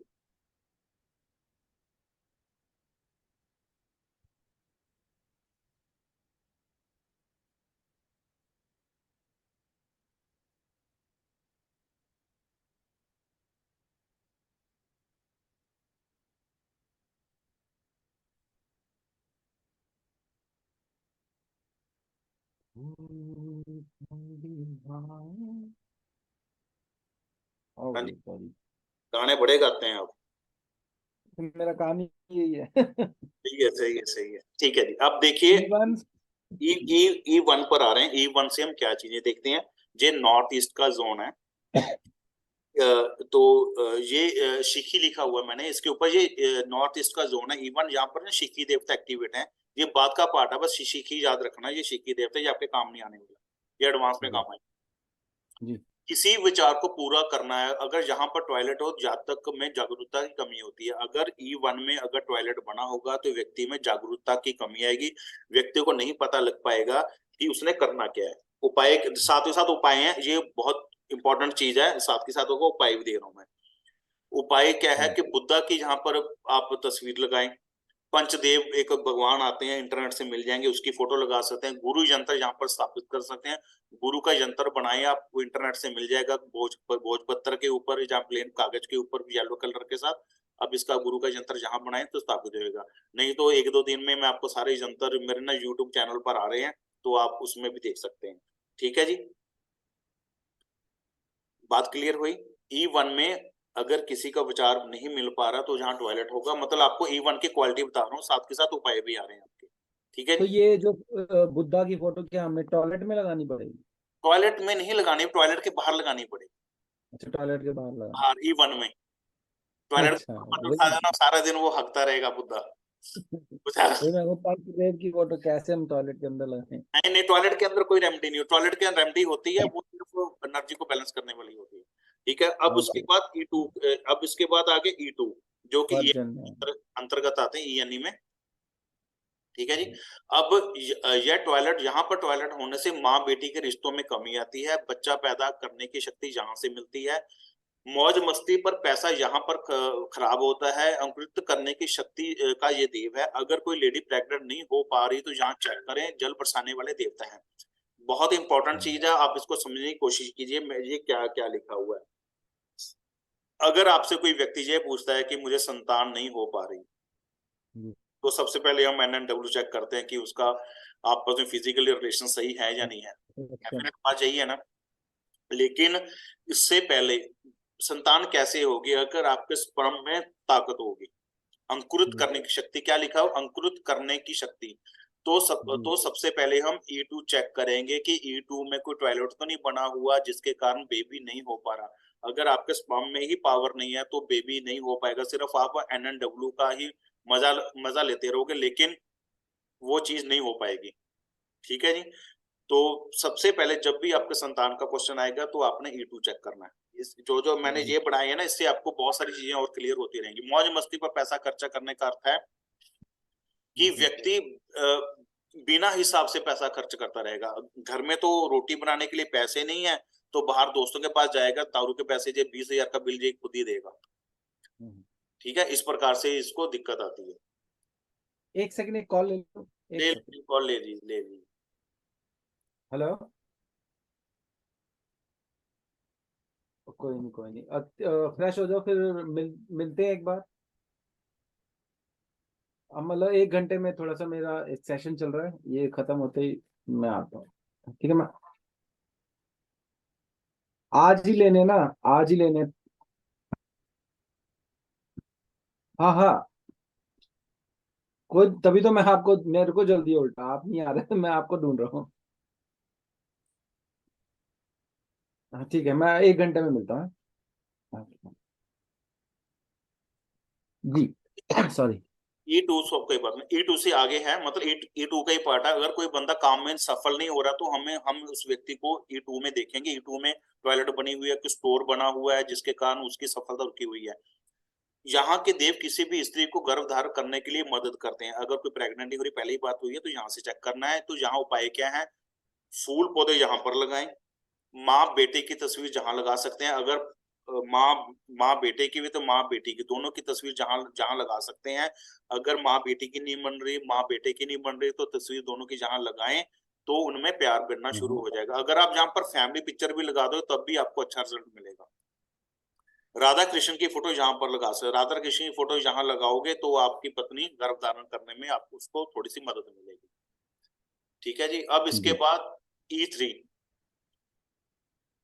हाँ जी, सॉरी, गाने बड़े गाते हैं आप। मेरा काम ही यही है। ठीक है, सही है, सही है, ठीक है जी। अब देखिए, E1 ई ई E1 पर आ रहे हैं। E1 से हम क्या चीजें देखते हैं, ये नॉर्थ ईस्ट का जोन है। तो ये शिखी लिखा हुआ है मैंने इसके ऊपर, ये नॉर्थ ईस्ट का जोन है E1। यहाँ पर ना शिखी देवता एक्टिवेट है, ये बात का पार्ट है, बस शिखी याद रखना, ये शिखी देवता, ये आपके काम नहीं आने वाला, ये एडवांस में काम आएगा। जी किसी विचार को पूरा करना है, अगर यहाँ पर टॉयलेट हो, जातक में जागरूकता की कमी होती है। अगर E1 में अगर टॉयलेट बना होगा तो व्यक्ति में जागरूकता की कमी आएगी, व्यक्ति को नहीं पता लग पाएगा कि उसने करना क्या है। उपाय साथ ही साथ उपाय हैं, ये बहुत इंपॉर्टेंट चीज है, साथ के साथ उपाय भी दे रहा हूं मैं। उपाय क्या है कि बुद्धा की जहां पर आप तस्वीर लगाएं, पंचदेव एक भगवान आते हैं, इंटरनेट से मिल जाएंगे, उसकी फोटो लगा सकते हैं। गुरु यंत्र यहाँ पर स्थापित कर सकते हैं, गुरु का यंत्र बनाए आप, इंटरनेट से मिल जाएगा, भोजपत्र के ऊपर या प्लेन कागज के ऊपर येलो कलर के साथ। अब इसका गुरु का यंत्र जहां बनाए तो स्थापित होगा। नहीं तो 1-2 दिन में मैं आपको सारे यंत्र मेरे ना यूट्यूब चैनल पर आ रहे हैं, तो आप उसमें भी देख सकते हैं। ठीक है जी, बात क्लियर हुई। E1 में अगर किसी का विचार नहीं मिल पा रहा तो जहाँ टॉयलेट होगा, मतलब आपको E1 की क्वालिटी बता रहा हूँ, साथ के साथ उपाय भी आ रहे हैं आपके। ठीक है तो जी, ये जो बुद्धा की फोटो क्या हमें टॉयलेट में लगानी पड़ेगी? टॉयलेट में नहीं लगानी, टॉयलेट के बाहर लगानी पड़ेगी। अच्छा, टॉयलेट के बाहर लगानी। बाहर E1 में टॉयलेट अच्छा, मत वही उठा देना, सारा दिन वो हकता रहेगा बुद्धा बेचारा। वही मैं पंचदेव की फोटो कैसे हम टॉयलेट के अंदर लगाएं? नहीं नहीं, टॉयलेट के अंदर कोई रेमेडी नहीं हो, टॉयलेट के अंदर रेमेडी होती है वो सिर्फ एनर्जी को बैलेंस करने वाली होती है। ठीक है, अब उसके ओके। बाद E2, अब इसके बाद आगे E2 जो कि वर्जन है। अंतर्गत आते हैं ENE में। ठीक है जी, अब यह टॉयलेट, यहाँ पर टॉयलेट होने से माँ बेटी के रिश्तों में कमी आती है, बच्चा पैदा करने की शक्ति यहाँ से मिलती है, मौज मस्ती पर पैसा यहाँ पर खराब होता है, अंकुरित करने की शक्ति का ये देव है। अगर कोई लेडी प्रेग्नेंट नहीं हो पा रही तो यहाँ चेक करें, जल बरसाने वाले देवता हैं। बहुत इंपॉर्टेंट चीज है, आप इसको समझने की कोशिश कीजिए, ये क्या क्या लिखा हुआ है। अगर आपसे कोई व्यक्ति ये पूछता है कि मुझे संतान नहीं हो पा रही, तो सबसे पहले हम NNW चेक करते हैं कि उसका आपस में फिजिकली रिलेशन सही है या नहीं है। अच्छा। डेफिनेट बात यही है ना। लेकिन इससे पहले संतान कैसे होगी? अगर आपके स्पर्म में ताकत होगी, अंकुरित करने की शक्ति, क्या लिखा हो, अंकुरित करने की शक्ति। तो सबसे पहले हम E2 चेक करेंगे कि E2 में कोई टॉयलेट तो नहीं बना हुआ जिसके कारण बेबी नहीं हो पा रहा। अगर आपके स्पर्म में ही पावर नहीं है तो बेबी नहीं हो पाएगा, सिर्फ आप NNW का ही मजा मजा लेते रहोगे, लेकिन वो चीज नहीं हो पाएगी। ठीक है जी, तो सबसे पहले जब भी आपके संतान का क्वेश्चन आएगा तो आपने E2 चेक करना है। इस जो जो मैंने ये पढ़ाई है ना, इससे आपको बहुत सारी चीजें और क्लियर होती रहेंगी। मौज मस्ती पर पैसा खर्चा करने का अर्थ है कि व्यक्ति बिना हिसाब से पैसा खर्च करता रहेगा। घर में तो रोटी बनाने के लिए पैसे नहीं है, तो बाहर दोस्तों के पास जाएगा, दारू के पैसे जे 20,000 का बिल जे खुद ही देगा। ठीक है, इस प्रकार से इसको दिक्कत आती है। एक सेकंड, एक कॉल ले लो, एक सेकंड। कॉल ले ली ले ली। हेलो। कोई नहीं, कोई नहीं, फ्रेश हो जाओ, फिर मिलते हैं एक बार। अब मतलब 1 घंटे में थोड़ा सा मेरा एक सेशन चल रहा है, ये खत्म होते ही मैं आता हूँ। ठीक है, मैं आज ही लेने ना, आज ही लेने। हाँ हाँ, कोई तभी तो मैं आपको, मेरे को जल्दी है, उल्टा आप नहीं आ रहे, मैं आपको ढूंढ रहा हूँ। हाँ ठीक है, मैं 1 घंटे में मिलता हूँ। हाँ, जी सॉरी। E2 सब कोई बात नहीं, E2 से आगे है, मतलब E2 का ही पार्ट है। अगर कोई बंदा काम में सफल नहीं हो रहा तो हम उस व्यक्ति को E2 में देखेंगे। E2 में टॉयलेट बनी हुई है, कुछ स्टोर बना हुआ है जिसके कारण उसकी सफलता रुकी हुई है। यहाँ के देव किसी भी स्त्री को गर्भधारण करने के लिए मदद करते हैं। अगर कोई प्रेग्नेंट नहीं हो रही, पहली बात हुई है, तो यहाँ से चेक करना है। तो यहाँ उपाय क्या है? फूल पौधे यहाँ पर लगाएं, माँ बेटे की तस्वीर जहां लगा सकते हैं। अगर माँ माँ बेटे की भी तो माँ बेटी की, दोनों की तस्वीर जहां जहां लगा सकते हैं। अगर माँ बेटी की नहीं बन रही, माँ बेटे की नहीं बन रही, तो तस्वीर दोनों की जहां लगाएं तो उनमें प्यार बनना शुरू हो जाएगा। अगर आप जहां पर फैमिली पिक्चर भी लगा दो तब भी आपको अच्छा रिजल्ट मिलेगा। राधा कृष्ण की फोटो यहाँ पर लगा सकते, राधा कृष्ण की फोटो यहाँ लगाओगे तो आपकी पत्नी गर्भ धारण करने में आपको उसको थोड़ी सी मदद मिलेगी। ठीक है जी, अब इसके जी। बाद E3,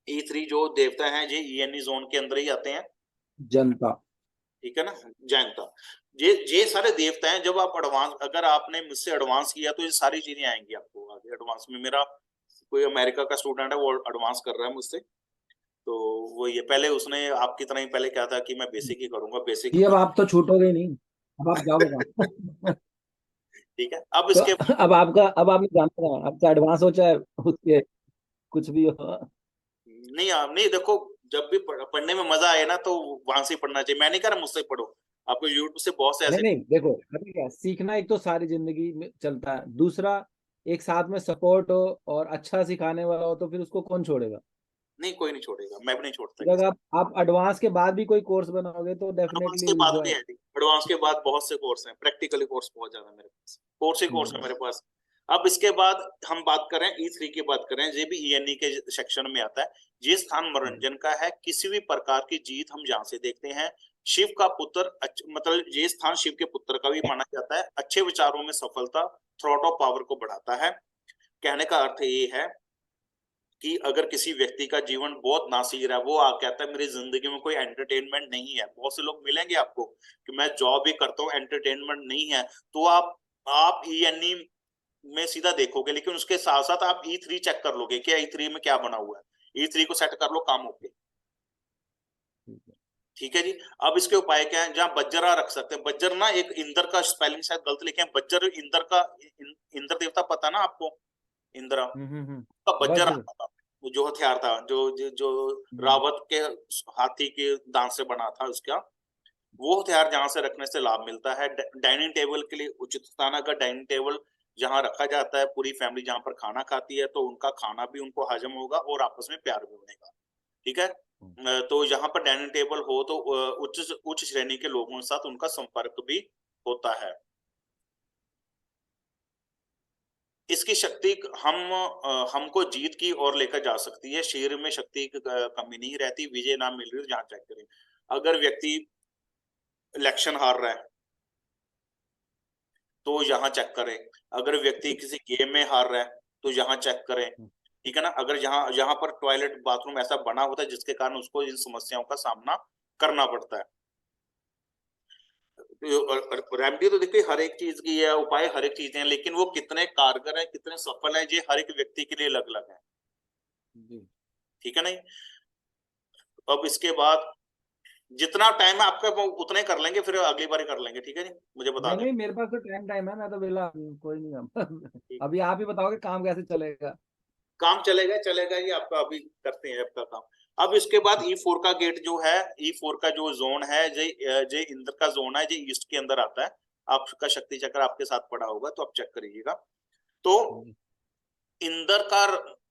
E3 जो देवता हैं ये ENE जोन के अंदर ही आते हैं। जनता। ठीक है ना, जैनता, ये सारे देवता हैं। जब आप एडवांस, अगर आपने मुझसे एडवांस किया तो ये सारी चीजें आएंगी आपको आगे एडवांस में। मेरा कोई अमेरिका का स्टूडेंट है, वो एडवांस कर रहा है मुझसे, तो वो ये पहले उसने आपकी तरह ही पहले क्या था कि मैं बेसिक ही करूंगा, बेसिक जी, अब कुछ आप तो छूटोगे ही नहीं, अब आप जाओगे। ठीक है, अब तो इसके अब आपका, अब आपने जाना है, आपका एडवांस हो चाहे उसके कुछ भी हो। नहीं आप नहीं देखो, जब भी पढ़ने में मजा आए ना तो वहां से पढ़ना चाहिए। मैं नहीं कह रहा मुझसे पढ़ो, आपको यूट्यूब से बहुत से नहीं ऐसे। नहीं, देखो अभी क्या सीखना, एक तो सारी जिंदगी में चलता है, दूसरा एक साथ में सपोर्ट हो और अच्छा सिखाने वाला हो तो फिर उसको कौन छोड़ेगा। नहीं कोई नहीं छोड़ेगा, मैं भी नहीं छोड़ता फिर अगर किसी। आप एडवांस के बाद भी कोई कोर्स बनाओगे तो एडवांस डेफिनेटली के विल बाद भी ज्वाइन। है, एडवांस के बाद बहुत से कोर्स हैं, प्रैक्टिकली कोर्स बहुत ज्यादा मेरे पास, कोर्स ही कोर्स है मेरे पास। अब इसके बाद हम बात करें E3 की, बात करें, ये भी ENE के सेक्शन में आता है। ये स्थान मनोरंजन का है, किसी भी प्रकार की जीत हम जहां से देखते हैं। शिव का पुत्र, मतलब ये स्थान शिव के पुत्र का भी माना जाता है। अच्छे विचारों में सफलता, थ्रॉट ऑफ पावर को बढ़ाता है। कहने का अर्थ ये है कि अगर किसी व्यक्ति का जीवन बहुत नासिर है, वो कहता है मेरी जिंदगी में कोई एंटरटेनमेंट नहीं है, बहुत से लोग मिलेंगे आपको कि मैं जॉब भी करता हूँ एंटरटेनमेंट नहीं है, तो आप ईएनई में सीधा देखोगे, लेकिन उसके साथ साथ आप E3 चेक कर लोगे कि E3 में क्या बना हुआ है, E3 को सेट कर लो, काम होके। ठीक है जी। अब इसके उपाय क्या है? जहाँ बज्जरा रख सकते हैं, बज्जर ना एक इंद्र का स्पेलिंग शायद गलत लिखे हैं, बज्जर इंद्र का, इंद्र देवता पता ना आपको, इंद्रा का बज्जर वज्र। आता था, जो हथियार था, जो हम्म, रावत के हाथी के दांत से बना था उसका, वो हथियार जहां से रखने से लाभ मिलता है। डाइनिंग टेबल के लिए उचित स्थान, अगर डाइनिंग टेबल जहां रखा जाता है, पूरी फैमिली जहां पर खाना खाती है, तो उनका खाना भी उनको हजम होगा और आपस में प्यार भी बनेगा। ठीक है। तो यहाँ पर डाइनिंग टेबल हो तो उच्च उच्च श्रेणी के लोगों के साथ उनका संपर्क भी होता है। इसकी शक्ति हमको जीत की ओर लेकर जा सकती है, शरीर में शक्ति की कमी नहीं रहती, विजय ना मिल रही जहां चेक करें। अगर व्यक्ति इलेक्शन हार रहा है तो यहाँ चेक करें, अगर व्यक्ति किसी गेम में हार रहा है तो यहाँ चेक करें। ठीक है ना। अगर जहाँ जहाँ पर टॉयलेट बाथरूम ऐसा बना होता है जिसके कारण उसको इन समस्याओं का सामना करना पड़ता है। रेमेडी तो देखिए हर एक चीज की है, उपाय हर एक चीज है, लेकिन वो कितने कारगर है, कितने सफल है, ये हर एक व्यक्ति के लिए अलग अलग है। जी। ठीक है नहीं। अब इसके बाद जितना टाइम है आपका वो उतना ही कर लेंगे, फिर अगली बार कर लेंगे। ठीक है जी, मुझे बता नहीं दें। नहीं, मेरे पास तो टाइम है, मैं तो वेला हूँ, कोई नहीं हम ठीक। अभी आप ही बताओगे काम कैसे चलेगा। काम चलेगा चलेगा ये आपका, अभी करते हैं आपका काम। अब इसके बाद E4 का गेट जो है, E4 का जो जोन है, जे इंद्र का जोन है, जो ईस्ट के अंदर आता है। आपका शक्ति चक्र आपके साथ पड़ा होगा तो आप चेक करिएगा। तो इंद्र का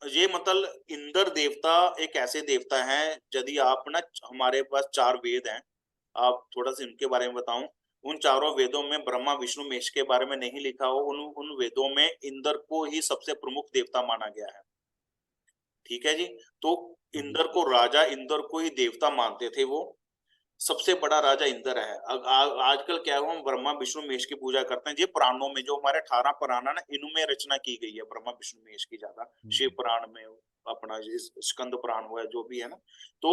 ये मतलब इंद्र देवता एक ऐसे देवता हैं, यदि आप ना, हमारे पास 4 वेद हैं, आप थोड़ा सा इनके बारे में बताऊं। उन चारों वेदों में ब्रह्मा विष्णु महेश के बारे में नहीं लिखा हो, उन उन वेदों में इंद्र को ही सबसे प्रमुख देवता माना गया है। ठीक है जी। तो इंद्र को राजा, इंद्र को ही देवता मानते थे वो, सबसे बड़ा राजा इंद्र है। आजकल क्या है, हम ब्रह्मा विष्णु महेश की पूजा करते हैं। ये पुराणों में जो हमारे 18 पुराण है ना, इनमें रचना की गई है ब्रह्मा विष्णु महेश की ज्यादा। शिव पुराण में, अपना स्कंद पुराण हुआ है, जो भी है ना। तो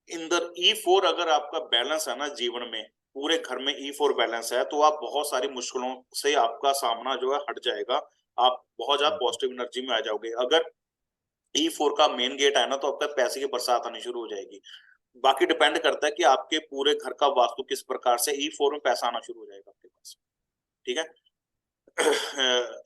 इंद्र E4 अगर आपका बैलेंस है ना जीवन में, पूरे घर में E4 बैलेंस है, तो आप बहुत सारी मुश्किलों से आपका सामना जो है हट जाएगा। आप बहुत ज्यादा पॉजिटिव एनर्जी में आ जाओगे। अगर E4 का मेन गेट है ना, तो आपका पैसे की बरसात आनी शुरू हो जाएगी। बाकी डिपेंड करता है कि आपके पूरे घर का वास्तु किस प्रकार से, E4 में पैसा आना शुरू हो जाएगा आपके पास। ठीक है।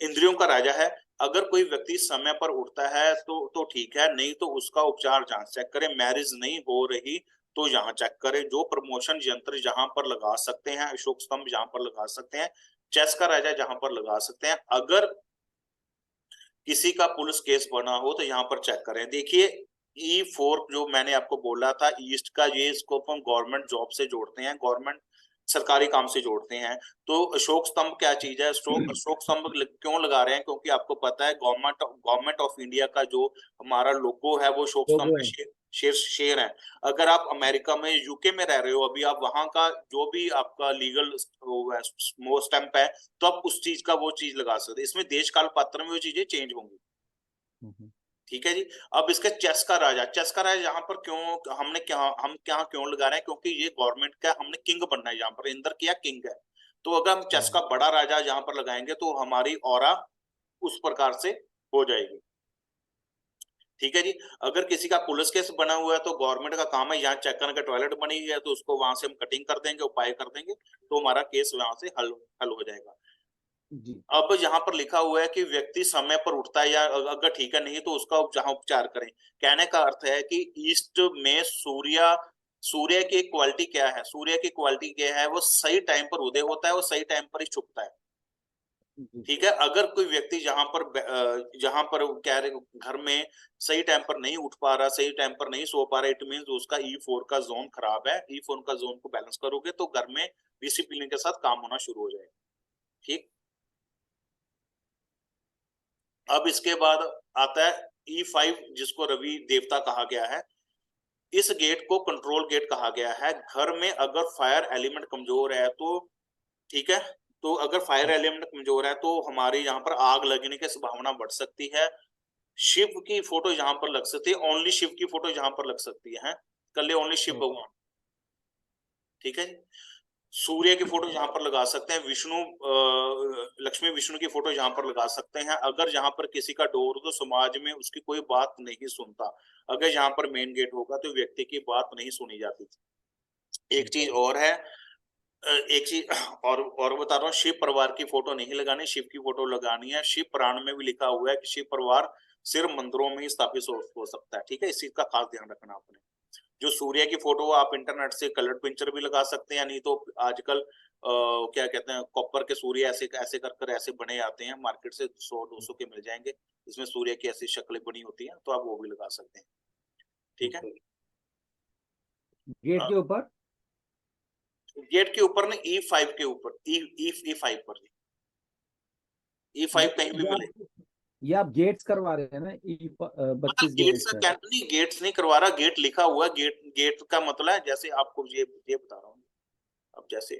इंद्रियों का राजा है। अगर कोई व्यक्ति समय पर उठता है तो ठीक है, नहीं तो उसका उपचार जांच चेक करें। मैरिज नहीं हो रही तो यहाँ चेक करें। जो प्रमोशन यंत्र जहां पर लगा सकते हैं, अशोक स्तंभ जहां पर लगा सकते हैं, चेस का राजा जहां पर लगा सकते हैं। अगर किसी का पुलिस केस बना हो तो यहाँ पर चेक करें। देखिए E4 जो मैंने आपको बोला था ईस्ट का, ये इसको हम गवर्नमेंट जॉब से जोड़ते हैं, गवर्नमेंट सरकारी काम से जोड़ते हैं। तो अशोक स्तंभ क्या चीज है? अशोक स्तंभ क्यों लगा रहे हैं? क्योंकि आपको पता है गवर्नमेंट ऑफ इंडिया का जो हमारा लोगो है वो अशोक स्तंभ लोगो पे है। शेर है। अगर आप अमेरिका में, यूके में रह रहे हो अभी, आप वहां का जो भी आपका लीगल स्टैंप है, तो आप उस चीज का वो चीज लगा सकते हैं। इसमें देश काल पात्र में वो चीजें चेंज होंगी। ठीक है जी। अब इसका चेस का राजा, चेस का राजा यहाँ पर क्यों हम क्या क्यों लगा रहे हैं? क्योंकि ये गवर्नमेंट का हमने किंग बनना है, यहाँ पर इंद्र किया किंग है। तो अगर हम चेस का बड़ा राजा यहाँ पर लगाएंगे तो हमारी ऑरा उस प्रकार से हो जाएगी। ठीक है जी। अगर किसी का पुलिस केस बना हुआ है तो गवर्नमेंट का काम है, यहाँ चेक करने का टॉयलेट बनी है तो उसको वहां से हम कटिंग कर देंगे, उपाय कर देंगे, तो हमारा केस वहां से हल हो जाएगा। जी। अब यहाँ पर लिखा हुआ है कि व्यक्ति समय पर उठता है या अगर ठीक है, नहीं तो उसका जहां उपचार करें। कहने का अर्थ है कि ईस्ट में सूर्य की क्वालिटी क्या है? सूर्य की क्वालिटी क्या है? वो सही टाइम पर उदय होता है, वो सही टाइम पर ही छुपता है। ठीक है। अगर कोई व्यक्ति जहां पर कह रहे घर में सही टाइम पर नहीं उठ पा रहा, सही टाइम पर नहीं सो पा रहा, इट मीन उसका E4 का जोन खराब है। E4 का जोन को बैलेंस करोगे तो घर में डिसिप्लिन के साथ काम होना शुरू हो जाएगा। ठीक। अब इसके बाद आता है E5, जिसको रवि देवता कहा गया है। इस गेट को कंट्रोल गेट कहा गया है। घर में अगर फायर एलिमेंट कमजोर है तो, ठीक है, तो अगर फायर एलिमेंट कमजोर है तो हमारी यहाँ पर आग लगने की संभावना बढ़ सकती है। शिव की फोटो यहाँ पर लग सकती है, ओनली शिव की फोटो यहाँ पर लग सकती है, कर ले ओनली शिव भगवान, ठीक है जी। सूर्य की फोटो यहाँ पर लगा सकते हैं, विष्णु लक्ष्मी विष्णु की फोटो यहाँ पर लगा सकते हैं। अगर यहाँ पर किसी का डोर हो तो समाज में उसकी कोई बात नहीं सुनता, अगर यहाँ पर मेन गेट होगा तो व्यक्ति की बात नहीं सुनी जाती। एक चीज और है, एक चीज और बता रहा हूँ, शिव परिवार की फोटो नहीं लगानी, शिव की फोटो लगानी है। शिव पुराण में भी लिखा हुआ है कि शिव परिवार सिर्फ मंदिरों में ही स्थापित हो सकता है, ठीक है, इस चीज का खास ध्यान रखना आपने। जो सूर्य की फोटो आप इंटरनेट से कलर पिक्चर भी लगा सकते हैं, नहीं तो आजकल क्या कहते हैं, कॉपर के सूर्य ऐसे ऐसे कर कर ऐसे बने आते हैं मार्केट से, 100-200 के मिल जाएंगे, इसमें सूर्य की ऐसी शक्लें बनी होती हैं, तो आप वो भी लगा सकते हैं, ठीक है। गेट के ऊपर, गेट के ऊपर नहीं, E5 के ऊपर, E5 पर, E5 कहीं भी ये मिले। आप ये आप गेट्स करवा रहे हैं ना, मतलब 32 गेट्स गेट्स है। का नहीं, गेट्स नहीं करवा रहा, गेट लिखा हुआ है, गेट गेट का मतलब है, जैसे आपको ये बता रहा हूँ। अब जैसे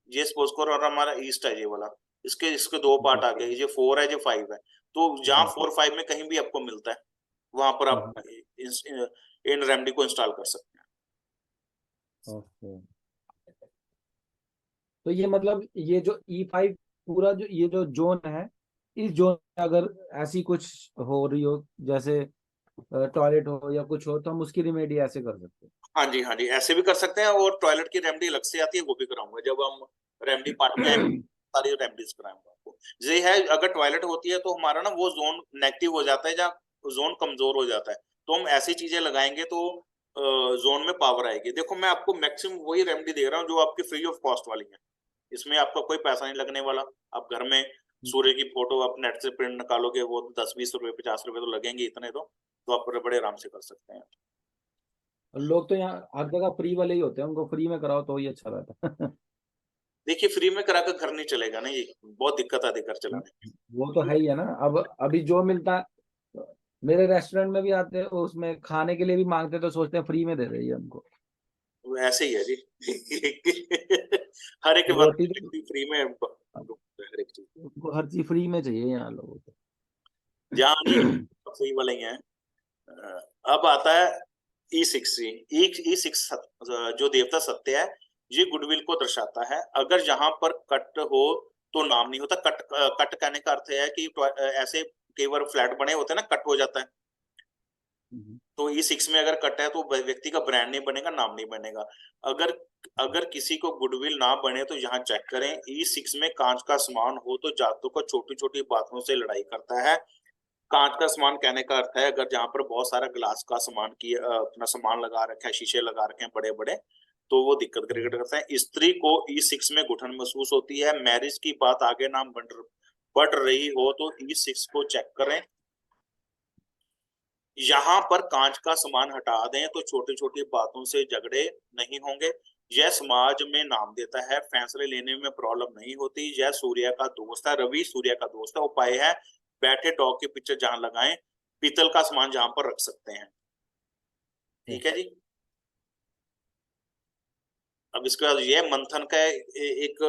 ये सपोज करो, और हमारा ईस्ट है ये वाला, इसके इसके दो पार्ट आ गए, ये 4 है, ये 5 है, तो जहाँ 4-5 में कहीं भी आपको मिलता है, वहां पर आप इन रेमेडी को इंस्टॉल कर सकते हैं। ओके, तो ये मतलब ये जो E5 पूरा जो ये जो जोन है, इस जोन में अगर ऐसी कुछ हो रही हो, जैसे टॉयलेट हो या कुछ हो, तो हम उसकी रिमेडी ऐसे कर सकते हाँ जी, हाँ जी, ऐसे भी कर सकते हैं, और टॉयलेट की रेमेडी अलग से आती है, वो भी कराऊंगा जब हम रेमेडी पार्ट में हैं। सारी रेमेडीज कराऊंगा आपको। ये है, अगर टॉयलेट होती है तो हमारा ना वो जोन नेगेटिव हो जाता है, जहाँ जोन कमजोर हो जाता है, तो हम ऐसी चीजें लगाएंगे तो जोन में पावर आएगी। देखो मैं आपको मैक्सिमम वही रेमेडी दे रहा हूँ जो आपकी फ्री ऑफ कॉस्ट वाली है, इसमें आपका कोई पैसा नहीं लगने वाला। आप घर में सूर्य की फोटो आप नेट से प्रिंट निकालोगे, वो 10-20 रुपए 50 रुपए तो लगेंगे, इतने तो आप बड़े आराम से कर सकते हैं। और लोग तो यहाँ हर जगह फ्री वाले ही होते हैं, उनको फ्री में कराओ तो ही अच्छा रहता है। देखिए फ्री में करा कर घर नहीं चलेगा ना, ये बहुत दिक्कत आती है घर चलाने में। वो तो है ही है ना। अब अभी जो मिलता है, मेरे रेस्टोरेंट में भी आते हैं, उसमें खाने के लिए भी मांगते हैं, तो सोचते हैं फ्री में दे रही है हमको। वो ऐसे ही है जी। हर एक बार रोटी तो फ्री में हर एक चीज, उनको हर चीज फ्री में चाहिए यहाँ लोगों जहाँ नहीं को। फ्री वाले ही हैं। अब आता है E6। E6 जो देवता सत्य है, ये गुडविल को दर्शाता है। अगर यहाँ पर कट हो तो नाम नहीं होता। कट कट कहने का अर्थ है कि ऐसे कई बार फ्लैट बने होते हैं ना, कट हो जाता है, तो E6 में अगर कट है तो व्यक्ति का ब्रांड नहीं बनेगा, नाम नहीं बनेगा। अगर अगर किसी को गुडविल ना बने तो यहाँ चेक करें, E6 में कांच का सामान हो तो जातकों को छोटी छोटी बातों से लड़ाई करता है। कांच का सामान कहने का अर्थ है, अगर जहाँ पर बहुत सारा ग्लास का सामान की अपना सामान लगा रखा है, शीशे लगा रखे हैं बड़े बड़े, तो वो दिक्कत क्रिएट करता है। स्त्री को E6 में घुटन महसूस होती है। मैरिज की बात आगे नाम बढ़ रही हो तो E6 को चेक करें। यहाँ पर कांच का सामान हटा दें तो छोटी छोटी बातों से झगड़े नहीं होंगे। यह समाज में नाम देता है, फैसले लेने में प्रॉब्लम नहीं होती। यह सूर्य का दोस्त है, रवि सूर्य का दोस्त है। उपाय है, बैठे डॉग की पिक्चर जहां लगाएं, पीतल का सामान जहां पर रख सकते हैं, ठीक है जी। अब इसके बाद यह मंथन का एक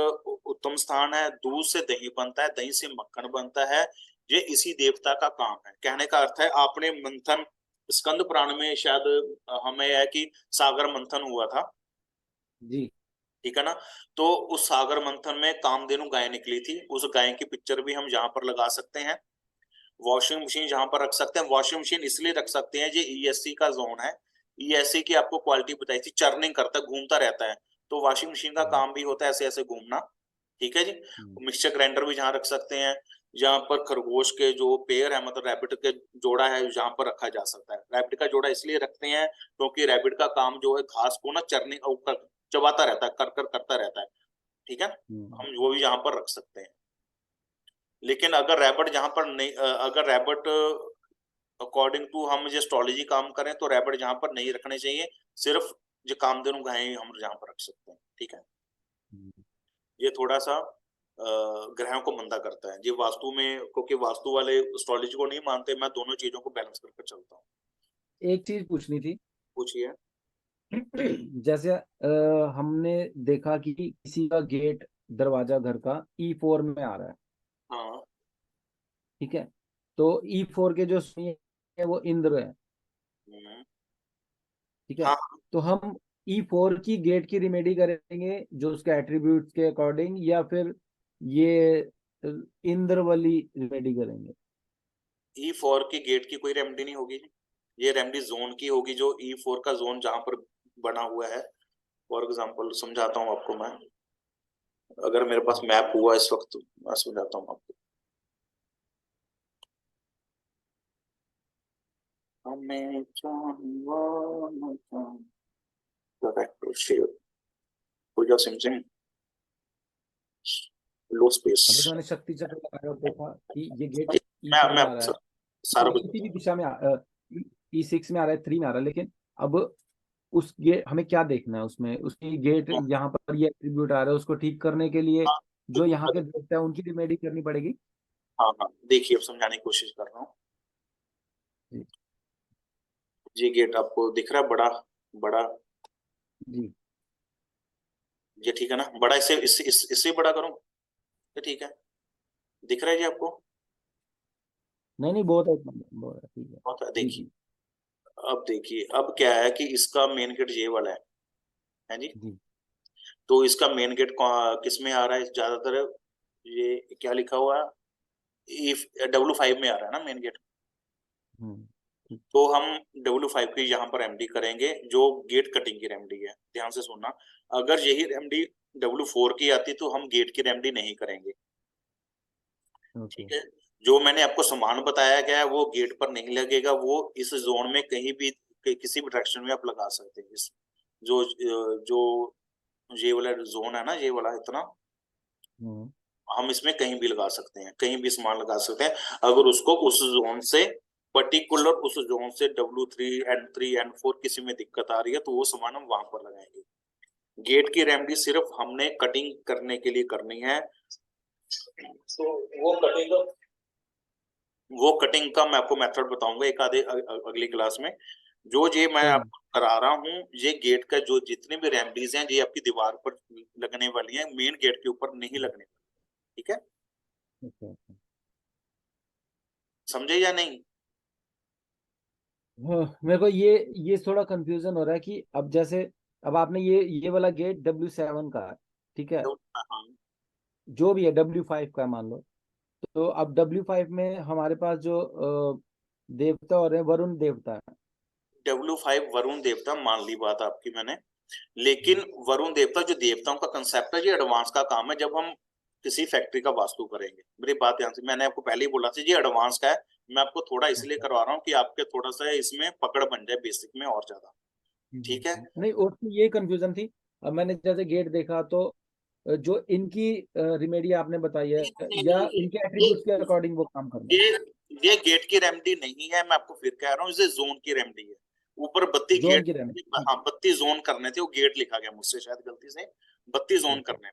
उत्तम स्थान है। दूध से दही बनता है, दही से मक्खन बनता है, ये इसी देवता का काम है। कहने का अर्थ है, आपने मंथन, स्कंद पुराण में शायद हमें है कि सागर मंथन हुआ था, जी। ठीक है ना। तो उस सागर मंथन में कामधेनु गाय निकली थी, उस गाय की पिक्चर भी हम यहाँ पर लगा सकते हैं। वॉशिंग मशीन जहां पर रख सकते हैं, वॉशिंग मशीन इसलिए रख सकते हैं, ये ESC का जोन है। ESC की आपको क्वालिटी बताई थी, चर्निंग करता है, घूमता रहता है, तो वॉशिंग मशीन का काम भी होता है ऐसे ऐसे घूमना, ठीक है जी। मिक्सचर ग्राइंडर भी जहां रख सकते हैं, जहां पर खरगोश के जो पेयर है, मतलब रैबिट के जोड़ा है, जहां पर रखा जा सकता है। रैबिट का जोड़ा इसलिए रखते हैं क्योंकि रैबिट का काम जो है घास को ना चरने चबाता रहता है, कर कर करता रहता है, ठीक है। हम वो भी यहाँ पर रख सकते हैं। लेकिन अगर रैबिट जहां पर नहीं, अगर रैबिट अकॉर्डिंग टू हम जो एस्ट्रोलॉजी काम करें तो रैबिट जहां पर नहीं रखने चाहिए, सिर्फ जो कामधेनु गाय हम जहां पर रख सकते हैं, ठीक है। ये थोड़ा सा ग्रहों को मंदा करता है, ये वास्तु में, क्योंकि वास्तु वाले एस्ट्रोलॉजी को नहीं मानते, मैं दोनों चीजों को बैलेंस करके चलता हूँ। एक चीज पूछनी थी। पूछिए। जैसे हमने देखा कि किसी का गेट, दरवाजा घर का E4 में आ रहा है, हाँ। ठीक है। तो E4 के जो सुई है वो इंद्र है, ठीक है। हाँ तो हम E4 की गेट की रिमेडी करेंगे जो उसके एट्रीब्यूट्स के अकॉर्डिंग, या फिर ये इंद्र वाली रिमेडी करेंगे? E4 की गेट की कोई रेमेडी नहीं होगी, ये रेमेडी जोन की होगी, जो E4 का जोन जहां पर बना हुआ है। फॉर एग्जाम्पल समझाता हूँ आपको मैं, अगर मेरे पास मैप हुआ इस वक्त तो मैं समझाता हूँ आपको। हमें सिमसिम लो स्पेस। अब जैसे मैंने शक्ति चक्र लगाया और देखा कि ये गेट मैं E4 में आ रहा है, सारा कुछ किसी भी बताऊँ। दिशा में E6 में आ रहा है, 3 में आ रहा है, लेकिन अब उस गेट हमें क्या देखना है उसमें, उसकी गेट यहाँ पर ये एट्रीब्यूट आ रहा है, उसको ठीक करने के लिए हाँ जो यहाँ के देवता है उनकी रिमेडी करनी पड़ेगी। हाँ हाँ, देखिए अब समझाने की कोशिश कर रहा हूँ। जी ये गेट आपको दिख रहा है बड़ा बड़ा, जी। ये ठीक है ना, बड़ा, इससे बड़ा करूँ, ये ठीक है, दिख रहा है जी आपको? नहीं नहीं, बहुत है, इतना बहुत है, ठीक है। बहुत है, जी देखिए। जी अब देखिए, अब क्या है कि इसका मेन गेट ये वाला है जी। जी। तो इसका मेन गेट किस में आ रहा है ज्यादातर? ये क्या लिखा हुआ है, W5 में आ रहा है ना मेन गेट। ठीक। तो हम W5 की यहाँ पर रेमेडी करेंगे, जो गेट कटिंग की रेमेडी है, ध्यान से सुनना। अगर यही रेमेडी W4 की आती तो हम गेट की रेमेडी नहीं करेंगे, ओके। ठीक है। जो मैंने आपको सामान बताया गया है वो गेट पर नहीं लगेगा, वो इस जोन में कहीं भी किसी भी डायरेक्शन में आप लगा सकते हैं। इस जो जो ये वाला जोन है ना, ये वाला इतना, हम्म। हम इसमें कहीं भी लगा सकते हैं, कहीं भी सामान लगा सकते हैं। अगर उसको उस जोन से पर्टिकुलर, उस जोन से W3 N3 N4 किसी में दिक्कत आ रही है तो वो सामान हम वहां पर लगाएंगे। गेट की रेमेडी सिर्फ हमने कटिंग करने के लिए करनी है। तो वो कटिंग का मैं आपको मेथड बताऊंगा एक आधे अगली क्लास में। जो ये मैं चलिए। आपको करा रहा हूँ, ये गेट का जो जितने भी रेमेडीज हैं ये आपकी दीवार पर लगने वाली हैं, मेन गेट के ऊपर नहीं लगने वाली, ठीक है। Okay okay. समझे या नहीं? हाँ, मेरे को ये थोड़ा कंफ्यूजन हो रहा है कि अब जैसे, अब आपने ये वाला गेट W7 का है, ठीक है, तो हाँ, जो भी है W5 का मान लो। तो अब W5 में हमारे पास जो देवता और है, वरुण देवता है। W5 वरुण देवता, मान ली बात आपकी मैंने, लेकिन वरुण देवता जो देवताओं का कंसेप्ट है ये एडवांस का काम है। जब हम किसी फैक्ट्री का वास्तु करेंगे, मेरी बात ध्यान से, मैंने आपको पहले ही बोला था ये एडवांस का है। मैं आपको थोड़ा इसलिए अच्छा। करवा रहा हूँ कि आपके थोड़ा सा इसमें पकड़ बन जाए बेसिक में और ज्यादा, ठीक है। नहीं, और तो ये कंफ्यूजन थी। अब मैंने जैसे गेट देखा तो जो इनकी रिमेडी आपने बताई है, या इनके एट्रीब्यूट्स के ये अकॉर्डिंग वो काम करना है? ये ये गेट की रेमेडी नहीं है, मैं आपको फिर कह रहा हूँ, ये जोन की रेमेडी है। ऊपर 32 जोन गेट, की रेमेडी। हाँ 32 जोन करने थे, वो गेट लिखा गया मुझसे शायद गलती से, 32 ठीक है जोन ठीक करने। है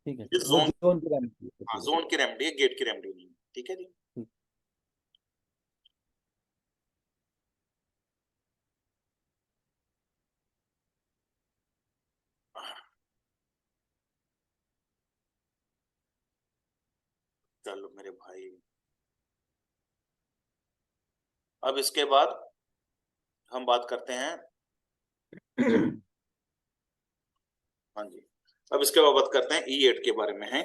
ये ठीक है, वो जोन, जोन की रेमेडी है, हाँ ठीक है जोन की रेमेडी है, गेट की रेमेडी नहीं है, ठीक है जी। ठीक। चलो मेरे भाई, अब इसके बाद हम बात करते हैं, हाँ जी, अब इसके बाद बात करते हैं E8 के बारे में है।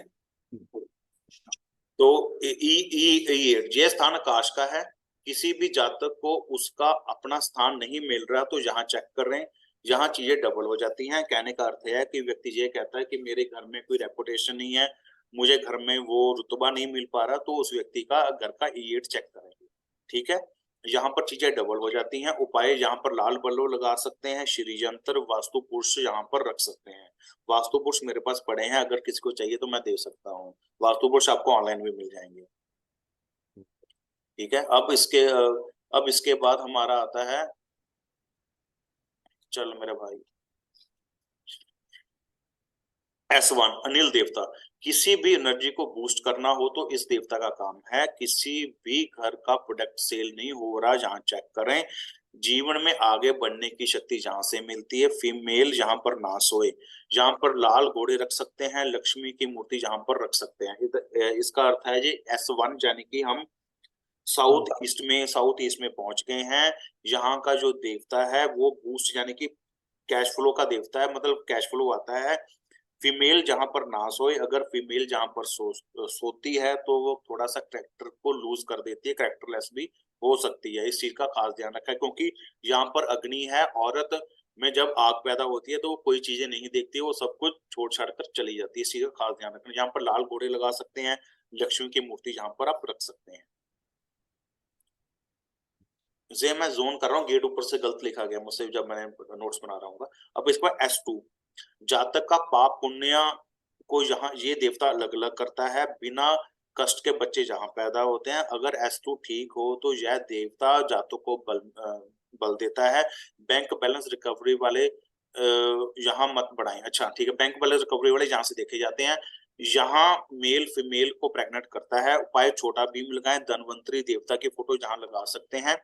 तो E8 ये स्थान आकाश का है, किसी भी जातक को उसका अपना स्थान नहीं मिल रहा तो यहाँ चेक कर रहे हैं, यहाँ चीजें डबल हो जाती हैं। कहने का अर्थ है कि व्यक्ति ये कहता है कि मेरे घर में कोई रेपुटेशन नहीं है, मुझे घर में वो रुतबा नहीं मिल पा रहा, तो उस व्यक्ति का घर का E8 चेक करेंगे, ठीक है। यहाँ पर चीजें डबल हो जाती हैं। उपाय यहाँ पर लाल बल्लव लगा सकते हैं, श्री यंत्र वास्तु पुरुष यहाँ पर रख सकते हैं। वास्तु पुरुष मेरे पास पड़े हैं, अगर किसी को चाहिए तो मैं दे सकता हूँ। वास्तु पुरुष आपको ऑनलाइन भी मिल जाएंगे, ठीक है। अब इसके बाद हमारा आता है, चल मेरे भाई, S1 अनिल देवता। किसी भी एनर्जी को बूस्ट करना हो तो इस देवता का काम है। किसी भी घर का प्रोडक्ट सेल नहीं हो रहा, जहां चेक करें। जीवन में आगे बढ़ने की शक्ति जहां से मिलती है। फीमेल जहां पर ना सोए, जहां पर लाल घोड़े रख सकते हैं, लक्ष्मी की मूर्ति जहां पर रख सकते हैं। इसका अर्थ है जी S1, यानी कि हम साउथ ईस्ट में पहुंच गए हैं। यहाँ का जो देवता है वो बूस्ट यानी कि कैश फ्लो का देवता है, मतलब कैश फ्लो आता है। फीमेल जहां पर ना सोए, अगर फीमेल जहां पर सोती है तो वो थोड़ा सा करेक्टर को लूज कर देती है, करेक्टरलेस भी हो सकती है। इस चीज का खास ध्यान रखा है, क्योंकि यहाँ पर अग्नि है, औरत में जब आग पैदा होती है तो वो कोई चीजें नहीं देखती, वो सब कुछ छोड़ छाड़ कर चली जाती है। इस चीज का खास ध्यान रखना। यहाँ पर लाल घोड़े लगा सकते हैं, लक्ष्मी की मूर्ति जहां पर आप रख सकते हैं। जे मैं जोन कर रहा हूँ, गेट ऊपर से गलत लिखा गया मुझसे जब मैंने नोट्स बना रहा हूँ। अब इसका S2, जातक का पाप पुण्य को यहाँ ये देवता अलग अलग करता है। बिना कष्ट के बच्चे जहाँ पैदा होते हैं, अगर S2 ठीक हो तो यह देवता जातक को बल देता है। बैंक बैलेंस रिकवरी वाले यहाँ मत बढ़ाएं। अच्छा ठीक है, बैंक बैलेंस रिकवरी वाले यहाँ से देखे जाते हैं। यहाँ मेल फीमेल को प्रेग्नेंट करता है। उपाय छोटा भीम लगाएं। धनवंतरी देवता की फोटो जहाँ लगा सकते हैं।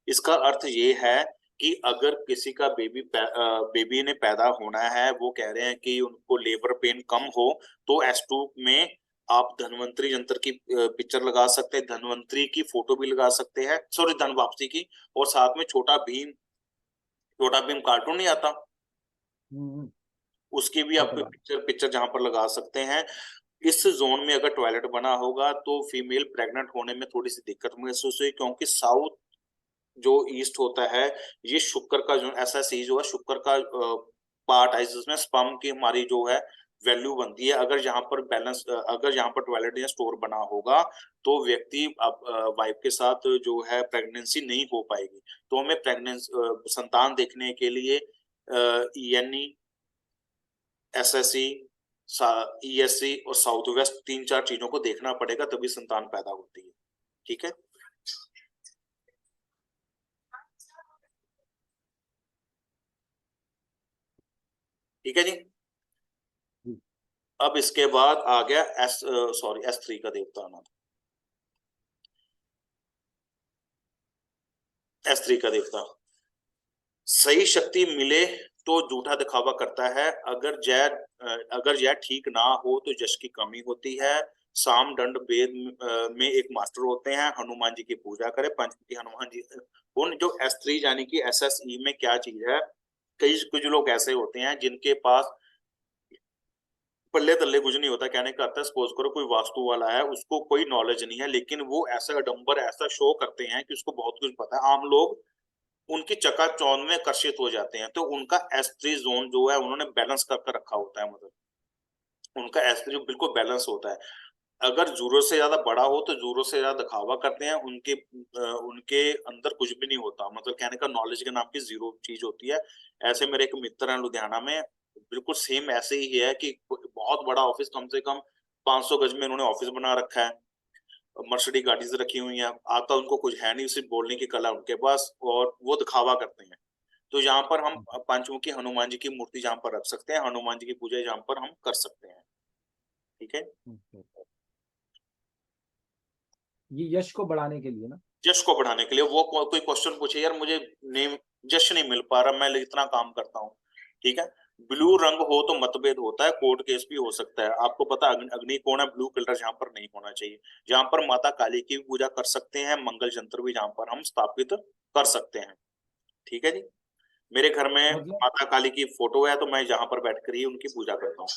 इसका अर्थ ये है कि अगर किसी का बेबी ने पैदा होना है, वो कह रहे हैं कि उनको लेबर पेन कम हो, तो S2 में आप धनवंतरी यंत्र की पिक्चर लगा सकते हैं, धनवंतरी की फोटो भी लगा सकते हैं, सॉरी धन वापसी की। और साथ में छोटा भीम कार्टून नहीं आता, उसकी भी आप पिक्चर जहां पर लगा सकते हैं। इस जोन में अगर टॉयलेट बना होगा तो फीमेल प्रेग्नेंट होने में थोड़ी सी दिक्कत महसूस हुई, क्योंकि साउथ जो ईस्ट होता है, ये शुक्र का जो ऐसा सी जो है, शुक्र का पार्ट है जिसमें स्पर्म की हमारी जो है वैल्यू बनती है। अगर यहाँ पर टॉयलेट या स्टोर बना होगा तो व्यक्ति वाइफ के साथ जो है प्रेगनेंसी नहीं हो पाएगी। तो हमें संतान देखने के लिए ENE, SSE, ESC और साउथ वेस्ट 3-4 चीजों को देखना पड़ेगा, तभी संतान पैदा होती है। ठीक है, ठीक है जी। अब इसके बाद आ गया S3 का देवता आना। S3 का देवता सही शक्ति मिले तो झूठा दिखावा करता है। अगर यह ठीक ना हो तो यश की कमी होती है। साम दंड वेद में एक मास्टर होते हैं। हनुमान जी की पूजा करें। पंचमुखी हनुमान जी। उन जो S3 यानी कि SSE में क्या चीज है, कई कुछ लोग ऐसे होते हैं जिनके पास पल्ले तल्ले कुछ नहीं होता। कहने का अर्थ है, सपोज करो कोई वास्तु वाला है, उसको कोई नॉलेज नहीं है, लेकिन वो ऐसा अडंबर ऐसा शो करते हैं कि उसको बहुत कुछ पता है। आम लोग उनकी चकाचौंध में आकर्षित हो जाते हैं। तो उनका S3 जोन जो है उन्होंने बैलेंस करके रखा होता है, मतलब उनका S3 बिल्कुल बैलेंस होता है। अगर जरूरत से ज्यादा बड़ा हो तो जरूरत से ज्यादा दिखावा करते हैं। उनके अंदर कुछ भी नहीं होता, मतलब कहने का नॉलेज के नाम की जीरो चीज होती है। ऐसे मेरे एक मित्र हैं लुधियाना में, बिल्कुल सेम ऐसे ही है कि बहुत बड़ा ऑफिस, कम से कम 500 गज में उन्होंने ऑफिस बना रखा है। मर्सिडीज गाड़ी से रखी हुई है। आता उनको कुछ है नहीं, सिर्फ बोलने की कला उनके पास, और वो दिखावा करते हैं। तो यहाँ पर हम पंचमुखी हनुमान जी की मूर्ति जहाँ पर रख सकते हैं, हनुमान जी की पूजा जहाँ पर हम कर सकते हैं। ठीक है, ये यश को बढ़ाने के लिए ना, यश को बढ़ाने के लिए। वो कोई क्वेश्चन पूछे, यार मुझे नेम यश नहीं मिल पा रहा, मैं इतना काम करता हूँ, ठीक है। ब्लू रंग हो तो मतभेद होता है, कोर्ट केस भी हो सकता है। आपको पता अग्नि कोण है, ब्लू कलर जहाँ पर नहीं होना चाहिए। जहाँ पर माता काली की भी पूजा कर सकते हैं, मंगल यंत्र भी जहाँ पर हम स्थापित कर सकते हैं। ठीक है जी, मेरे घर में मतलब माता काली की फोटो है, तो मैं जहाँ पर बैठकर ही उनकी पूजा करता हूँ।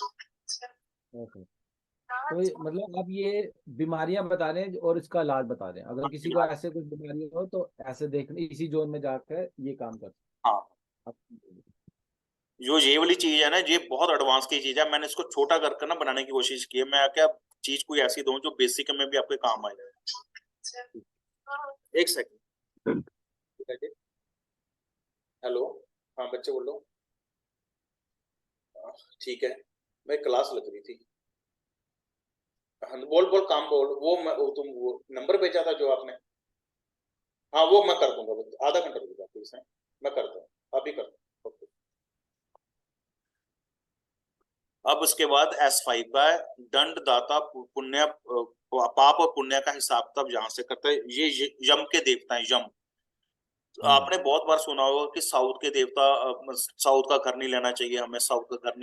तो मतलब आप ये बीमारियां बता रहे हैं और इसका इलाज बता रहे हैं। अगर किसी को ऐसे कुछ बीमारी हो तो ऐसे देखने इसी जोन में जाकर ये काम कर हाँ, आप। जो ये वाली चीज है ना, ये बहुत एडवांस की चीज है। मैंने इसको छोटा करके ना बनाने की कोशिश की है। मैं क्या चीज कोई ऐसी दूं जो बेसिक में भी आपके काम आए। एक सेकंड, हेलो, हाँ बच्चे बोलो। ठीक है, मैं क्लास लग रही थी। हाँ, बोल बोल काम बोल। तुम वो नंबर भेजा था जो आपने, हाँ वो मैं कर दूंगा, आधा घंटा रुक जाओ प्लीज, मैं करता हूँ, अभी करता हूँ। ओके। अब उसके बाद S5 का है, दंड दाता पुण्य, पाप और पुण्य का हिसाब तब जहां से करते हैं। ये यम के देवता है, यम। आपने बहुत बार सुना होगा कि साउथ के देवता, साउथ का घर नहीं लेना चाहिए हमें, साउथ का घर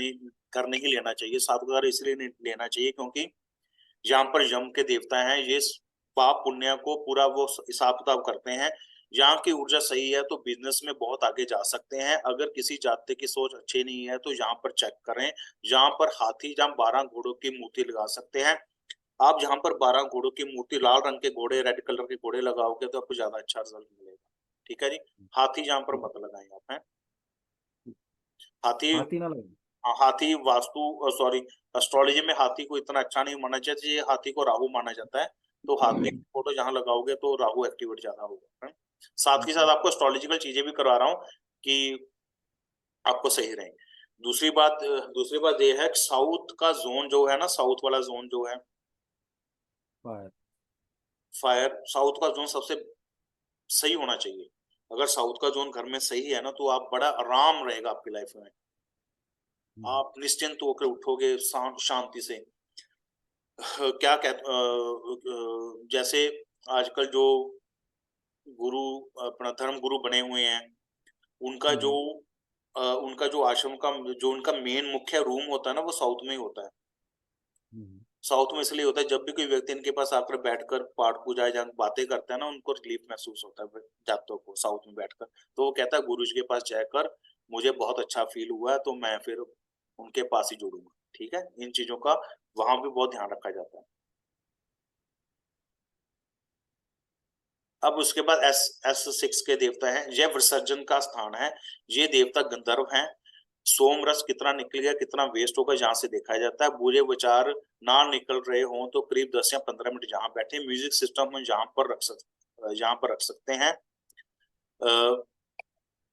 नहीं लेना चाहिए। साउथ का घर इसलिए नहीं लेना चाहिए क्योंकि यहाँ पर यम के देवता हैं, ये पाप पुण्य को पूरा वो हिसाब किताब करते हैं। यहाँ की ऊर्जा सही है तो बिजनेस में बहुत आगे जा सकते हैं। अगर किसी जाति की सोच अच्छी नहीं है तो यहाँ पर चेक करें। यहाँ पर हाथी जहाँ 12 घोड़ों की मूर्ति लगा सकते हैं। आप जहाँ पर 12 घोड़ों की मूर्ति, लाल रंग के घोड़े, रेड कलर के घोड़े लगाओगे तो आपको ज्यादा अच्छा रिजल्ट मिलेगा। ठीक है जी। हाथी जहाँ पर मत लगाएं आप, हैं। हाथी, हाथी ना लगे। हाँ, हाथी वास्तु सॉरी एस्ट्रोलॉजी में हाथी को इतना अच्छा नहीं माना जाता, ये हाथी को राहु माना जाता है। तो हाथी की फोटो जहाँ लगाओगे तो राहु एक्टिवेट ज्यादा होगा, है। साथ ही साथ आपको एस्ट्रोलॉजिकल चीजें भी करवा रहा हूँ कि आपको सही रहे। दूसरी बात ये है कि साउथ का जोन जो है ना, साउथ वाला जोन जो है फायर। फायर, साउथ का जोन सबसे सही होना चाहिए। अगर साउथ का जोन घर में सही है ना तो आप बड़ा आराम रहेगा आपकी लाइफ में। आप निश्चिंत होकर उठोगे शांति से। क्या जैसे आजकल जो गुरु, अपना धर्म गुरु बने हुए हैं, उनका जो उनका जो आश्रम का जो उनका मेन मुख्य रूम होता है ना, वो साउथ में ही होता है। साउथ में इसलिए होता है, जब भी कोई व्यक्ति इनके पास आकर बैठकर पाठ पूजा या बातें करता है ना, उनको रिलीफ महसूस होता है जातकों को साउथ में बैठकर। तो वो कहता है गुरु जी के पास जाकर मुझे बहुत अच्छा फील हुआ है, तो मैं फिर उनके पास ही जुड़ूंगा। ठीक है, इन चीजों का वहां भी बहुत ध्यान रखा जाता है। अब उसके बाद S6 के देवता हैं, यह विसर्जन का स्थान है। ये देवता गंधर्व हैं। सोम रस कितना निकल गया, कितना वेस्ट होगा, यहाँ से देखा जाता है। बुरे विचार ना निकल रहे हों तो करीब 10 या 15 मिनट जहाँ बैठे म्यूजिक सिस्टम में यहाँ पर रख सकते हैं।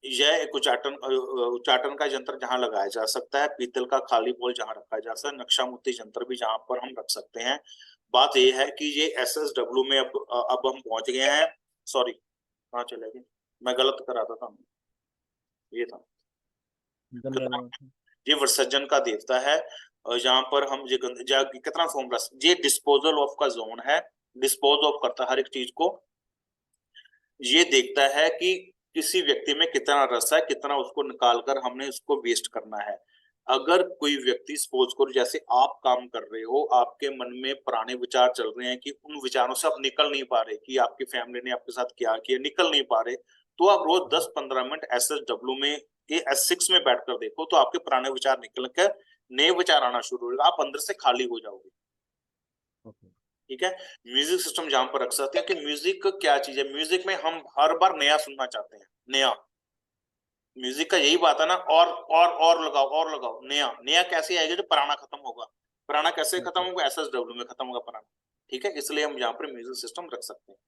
यह एक उच्चाटन का यंत्र जहाँ लगाया जा सकता है। पीतल का खाली बोल जहाँ रखा जा सकता है। नक्शा मुक्ति यंत्र भी जहाँ पर हम रख सकते हैं। बात यह है कि ये SSW में अब हम पहुंच गए हैं। सॉरी, कहाँ चले गए, मैं गलत कराता था, ये था। ये विसर्जन का देवता है। यहाँ पर हम ये कितना सोमरस, ये डिस्पोजल ऑफ का जोन है। डिस्पोज ऑफ करता है हर एक चीज को। ये देखता है कि किसी व्यक्ति में कितना रस है, कितना उसको निकालकर हमने उसको वेस्ट करना है। अगर कोई व्यक्ति सपोज करो जैसे आप काम कर रहे हो, आपके मन में पुराने विचार चल रहे हैं कि उन विचारों से आप निकल नहीं पा रहे, कि आपकी फैमिली ने आपके साथ क्या किया, निकल नहीं पा रहे, तो आप रोज 10-15 मिनट SSW में, ये S6 में बैठकर देखो, तो आपके पुराने विचार निकल कर नए विचार आना शुरू होगा। आप अंदर से खाली हो जाओगे। ठीक है। म्यूजिक सिस्टम जहां पर रख सकते हैं कि म्यूजिक क्या चीज है। म्यूजिक में हम हर बार नया सुनना चाहते हैं। नया म्यूजिक का यही बात है ना, और लगाओ, और लगाओ। नया नया कैसे आएगा, जो पुराना खत्म होगा। पुराना कैसे खत्म होगा, SSW में खत्म होगा पुराना। ठीक है, इसलिए हम यहाँ पर म्यूजिक सिस्टम रख सकते हैं।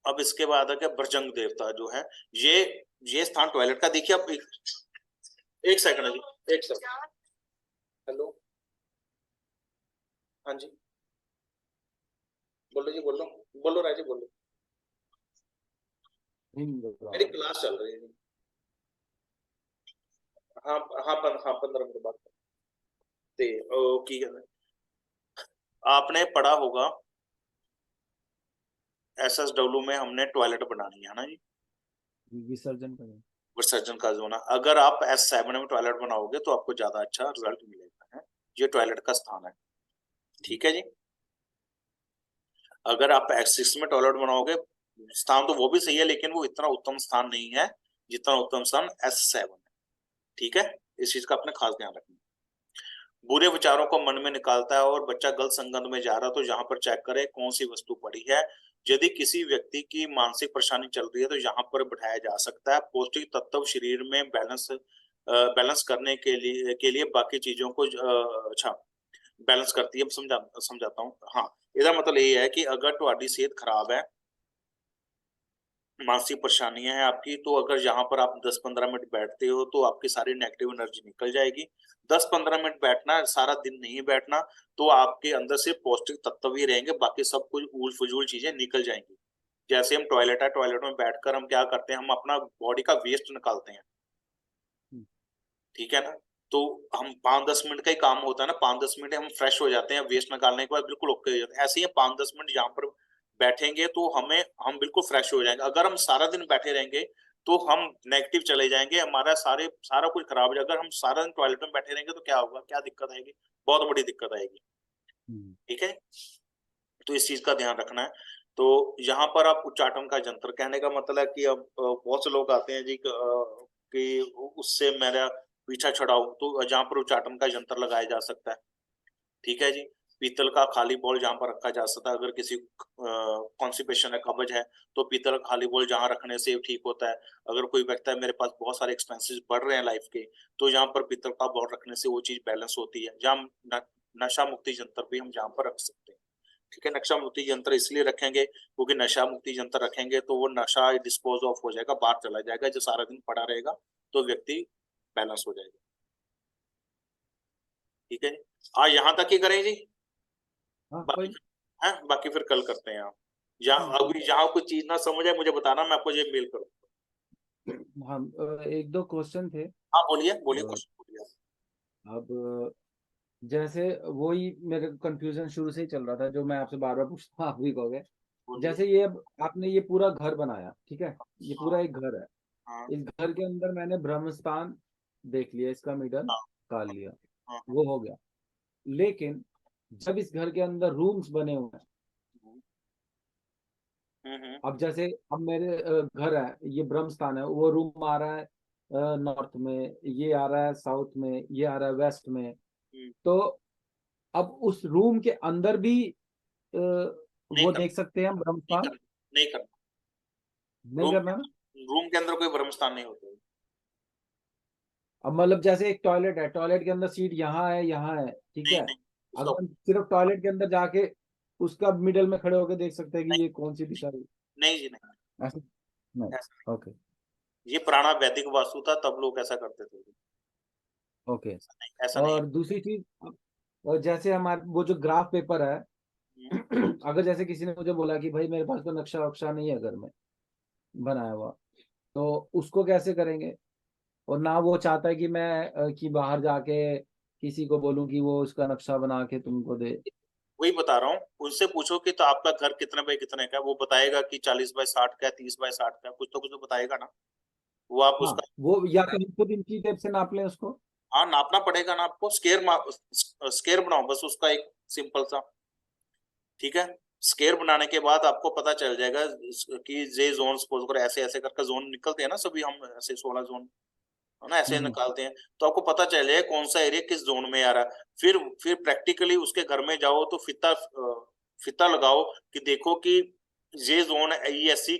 अब इसके बाद है भुजंग देवता जो है, ये स्थान टॉयलेट का। देखिए आप एक सेकंड है जी, एक सेकंड। हेलो, हाँ जी, बोलो जी, बोलो बोलो राजी, बोलो। मेरी क्लास चल रही है। हाँ हाँ, 15 मिनट बाद। ओके, आपने पढ़ा होगा SSW में हमने टॉयलेट बनानी है ना जी, विसर्जन का। विसर्जन का जोन है। अगर आप S7 में टॉयलेट बनाओगे तो आपको ज्यादा अच्छा रिजल्ट मिलेगा, है। ये टॉयलेट का स्थान है। ठीक है जी। अगर आप S6 में टॉयलेट बनाओगे, स्थान तो वो भी सही है, लेकिन वो इतना उत्तम स्थान नहीं है जितना उत्तम स्थान S7 है। ठीक है, इस चीज का अपने खास ध्यान रखना। बुरे विचारों को मन में निकालता है और बच्चा गलत संगत में जा रहा, तो यहाँ पर चेक करें कौन सी वस्तु पड़ी है। यदि किसी व्यक्ति की मानसिक परेशानी चल रही है तो यहाँ पर बैठाया जा सकता है। पौष्टिक तत्व शरीर में बैलेंस करने के लिए बाकी चीजों को अच्छा बैलेंस करती है। समझाता हूँ। हाँ, इसका मतलब ये है कि अगर तुम्हारी सेहत खराब है, मानसिक परेशानियां हैं आपकी, तो अगर यहाँ पर आप 10-15 मिनट बैठते हो तो आपकी सारी नेगेटिव एनर्जी निकल जाएगी। 10-15 मिनट बैठना, सारा दिन नहीं बैठना, तो आपके अंदर से पौष्टिक तत्व ही रहेंगे, बाकी सब कुछ ऊल फजूल चीजें निकल जाएंगी। जैसे हम टॉयलेट है, टॉयलेट में बैठकर हम क्या करते हैं, हम अपना बॉडी का वेस्ट निकालते हैं। ठीक है ना। तो हम 5-10 मिनट का ही काम होता है ना, 5-10 मिनट हम फ्रेश हो जाते हैं, वेस्ट निकालने के बाद बिल्कुल ओके हो जाते हैं। ऐसे ही 5-10 मिनट यहाँ पर बैठेंगे तो हम बिल्कुल फ्रेश हो जाएंगे। अगर हम सारा दिन बैठे रहेंगे तो हम नेगेटिव चले जाएंगे, हमारा सारा कुछ खराब हो जाएगा। अगर हम सारा दिन टॉयलेट में बैठे रहेंगे तो क्या होगा, क्या दिक्कत आएगी, बहुत बड़ी दिक्कत आएगी। ठीक है, तो इस चीज का ध्यान रखना है। तो यहाँ पर आप उच्चाटन का यंत्र, कहने का मतलब है कि अब बहुत से लोग आते हैं जी कि उससे मेरा पीछा छुड़ाओ, तो जहाँ पर उच्चाटन का यंत्र लगाया जा सकता है। ठीक है जी, पीतल का खाली बॉल जहाँ पर रखा जा सकता है, अगर किसी कॉन्स्टिपेशन है, कब्ज है, तो पीतल का खाली बॉल जहाँ रखने से ठीक होता है। अगर कोई व्यक्ति है मेरे पास बहुत सारे एक्सपेंसेस बढ़ रहे हैं लाइफ के, तो यहाँ पर पीतल का बॉल रखने से वो चीज बैलेंस होती है। जहाँ नशा मुक्ति यंत्र भी हम जहाँ पर रख सकते हैं। ठीक है, नशा मुक्ति यंत्र इसलिए रखेंगे क्योंकि नशा मुक्ति यंत्र रखेंगे तो वो नशा डिस्पोज ऑफ हो जाएगा, बाहर चला जाएगा। जो सारा दिन पड़ा रहेगा तो व्यक्ति बैलेंस हो जाएगा। ठीक है जी, आज यहाँ तक ही करें जी। हाँ बाकी कोई है, बाकी फिर कल करते हैं। आप जहाँ अभी जहाँ कुछ चीज ना समझ आए मुझे बताना, मैं आपको ये मेल करूँ। हम एक दो क्वेश्चन थे। हाँ बोलिए बोलिए, अ, क्वेश्चन बोलिए। अब जैसे वही मेरे कंफ्यूजन शुरू से ही चल रहा था, जो मैं आपसे बार बार पूछता हूँ, आप भी कहोगे। बोलिए। जैसे ये अब आपने ये पूरा घर बनाया, ठीक है, ये हाँ पूरा एक घर है। हाँ इस घर के अंदर मैंने ब्रह्मस्थान देख लिया, इसका मिडल हाँ निकाल लिया, हाँ हाँ। वो हो गया। लेकिन जब इस घर के अंदर रूम्स बने हुए हैं, हम्म। अब जैसे अब मेरे घर है, ये ब्रह्मस्थान है, वो रूम आ रहा है नॉर्थ में, ये आ रहा है साउथ में, ये आ रहा है वेस्ट में। हम्म। तो अब उस रूम के अंदर भी नहीं वो करना, देख सकते हैं हम नहीं ब्रह्मस्थान? करना, नहीं करना। नहीं रूम करना ना? रूम के अंदर कोई ब्रह्मस्थान नहीं होता है। अब मतलब जैसे एक टॉयलेट है, टॉयलेट के अंदर सीट यहाँ है, ठीक नहीं है। नहीं, उसका अगर हम सिर्फ टॉयलेट के अंदर जाके उसका मिडल में खड़े होकर देख सकते हैं कि नहीं, ये कौन सी दिशा है। नहीं जी नहीं, ऐसा नहीं? ऐसा ओके। नहीं। ये पुराना वैदिक वास्तु था, तब लोग ऐसा करते थे। ओके। ऐसा नहीं, ऐसा नहीं है। और दूसरी चीज, और जैसे हमारे वो जो ग्राफ पेपर है, हम्म, अगर जैसे किसी ने मुझे बोला कि भाई मेरे पास तो नक्शा वक्शा नहीं है घर में बनाया हुआ, तो उसको कैसे करेंगे? और ना वो चाहता है कि मैं कि बाहर जाके किसी को बोलूं कि वो उसका नक्शा बना के तुमको दे। वही बता रहा हूँ, उनसे पूछो कि तो आपका घर कितने बाय कितने का है, वो बताएगा कि 40 बाय 60 का है, 30 बाय 60 का है, कुछ तो बताएगा ना। वो आप हाँ, उसका, वो या तो हम खुद इंची टेप से नाप लें उसको। हाँ नापना पड़ेगा ना आपको। स्केयर बनाओ बस उसका एक सिंपल सा। ठीक है, स्केयर बनाने के बाद आपको पता चल जाएगा कि ये जोन सपोज करो, ऐसे ऐसे करके जोन निकलते हैं ना सभी, हम ऐसे 16 जोन है ना ऐसे हम्म। निकालते हैं। तो आपको पता चल जाएगा कौन सा एरिया किस जोन में आ रहा है। फिर प्रैक्टिकली उसके घर में जाओ तो फिता लगाओ कि देखो कि ये जोन ईएससी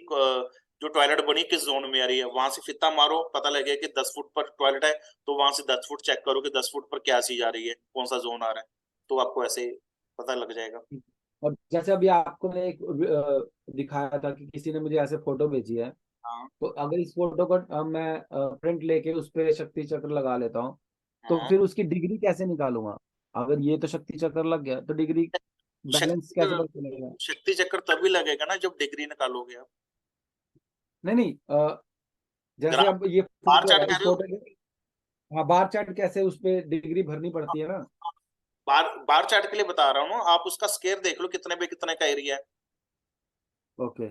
जो टॉयलेट बनी किस जोन में आ रही है, वहां से फिता मारो, पता लगेगा कि 10 फुट पर टॉयलेट है, तो वहां से 10 फुट चेक करो कि 10 फुट पर क्या चीज आ रही है, कौन सा जोन आ रहा है, तो आपको ऐसे पता लग जाएगा। और जैसे अभी आपको मैंने एक दिखाया था कि किसी ने मुझे ऐसे फोटो भेजी है, हाँ तो अगर इस फोटो को मैं प्रिंट लेके उस पे शक्ति चक्र लगा लेता हूँ, तो हाँ। फिर उसकी डिग्री कैसे निकालूंगा? अगर ये तो शक्ति चक्र लग गया तो डिग्री बैलेंस कैसे शक्ति पता चलेगा? शक्ति चक्र तभी लगेगा ना जब डिग्री निकालोगे आप। नहीं नहीं, जैसे ग्राफ, अब ये बार फोटो चार्ट है, कह इस रहे हो। फोटो के, हाँ, बार चार्ट कैसे उस पे डिग्री भरनी पड़ती है ना? बार चार्ट के लिए बता रहा हूँ ना, आप उसका स्केयर देख लो कितने बाय कितने का एरिया है, ओके।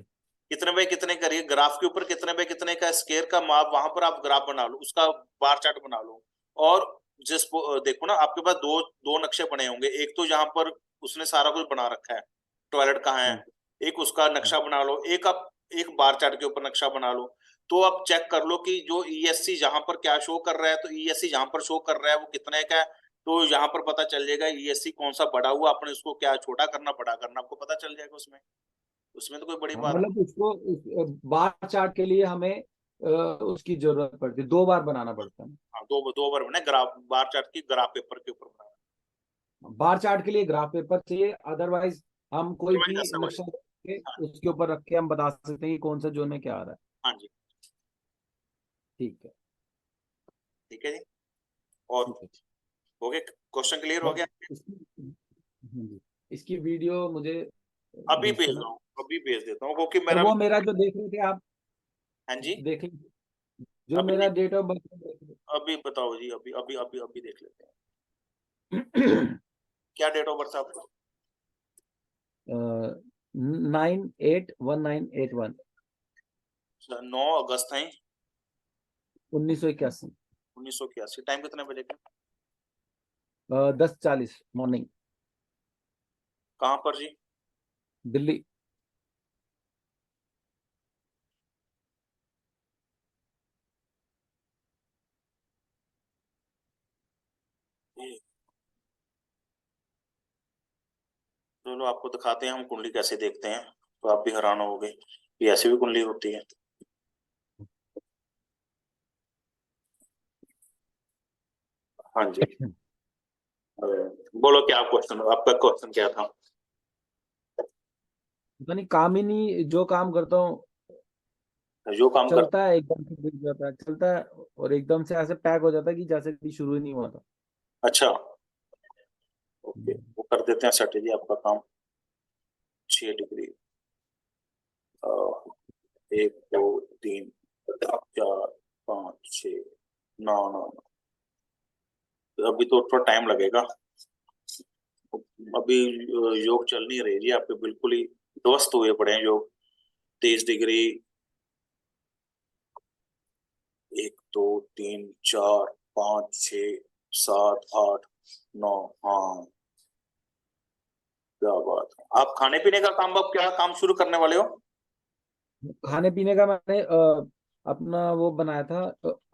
कितने बाय कितने का एरिया, ग्राफ के ऊपर कितने बाय कितने का स्केयर का माप, वहां पर आप ग्राफ बना लो, उसका बार चार्ट बना लो। और देखो ना, आपके पास दो दो नक्शे बने होंगे, एक तो जहां पर उसने सारा कुछ बना रखा है, टॉयलेट कहाँ है, हाँ एक उसका हाँ नक्शा बना लो, एक आप एक बार चार्ट के ऊपर नक्शा बना लो। तो आप चेक कर लो कि जो ईएससी जहां पर क्या शो कर रहा है, तो ईएससी जहां पर शो कर रहा है वो कितने का है, तो यहाँ पर पता चल जाएगा ईएससी कौन सा बड़ा हुआ, अपने उसको क्या छोटा करना बड़ा करना आपको पता चल जाएगा उसमें। उसमें तो कोई बड़ी हाँ, बात मतलब उसको बार चार्ट के लिए हमें उसकी जरूरत पड़ती है, 2 बार बनाना पड़ता है। हाँ, दो दो बार बने, ग्राफ बार चार्ट की ग्राफ पेपर के ऊपर बनाना। बार चार्ट के लिए ग्राफ पेपर चाहिए, अदरवाइज हम कोई समझ भी गया समझ नक्शा के गया। हाँ उसके ऊपर रख के हम बता सकते हैं कि कौन सा जोन में क्या आ रहा है। हाँ जी। ठीक है। ठीक है जी। और ठीक है। हो गया, क्वेश्चन क्लियर हो बस गया। इसकी, हाँ जी, इसकी वीडियो मुझे अभी भेज भेज देना। रहा हूँ, अभी भेज देता हूँ क्योंकि और मेरा, वो मेरा जो देख रहे थे आप, हाँ जी। देख जो अभी मेरा नहीं, डेट ऑफ बर्थ, अभी बताओ जी, अभी अभी अभी अभी देख लेते हैं। 9/8/1981। क्या डेट ऑफ बर्थ है आपका? 9 अगस्त है, 1981। 1981। टाइम कितने बजे का? 10:40 मॉर्निंग। कहाँ पर जी? दिल्ली। चलो आपको दिखाते हैं हम कुंडली कैसे देखते हैं, तो आप भी हैरान होगे कि ऐसी भी कुंडली होती है। हाँ जी। बोलो क्या क्वेश्चन, आपका क्वेश्चन क्या था? पता नहीं, काम ही नहीं, जो काम करता हूँ जो काम कर। चलता है एकदम से बिक जाता है, चलता है और एकदम से ऐसे पैक हो जाता है कि जैसे कभी शुरू ही नहीं हुआ था। अच्छा, ओके, वो कर देते हैं सेट जी आपका काम। 6 डिग्री, 1 2 3 4 5 6, 9 9। अभी तो थोड़ा टाइम लगेगा। अभी योग चल नहीं रही जी आपके, बिल्कुल ही ध्वस्त हुए पड़े हैं योग। 23 डिग्री, 1 2 3 4 5 6 7 8 9। हाँ, क्या बात है। आप खाने पीने का काम, अब क्या काम शुरू करने वाले हो? खाने पीने का मैंने अपना वो बनाया था,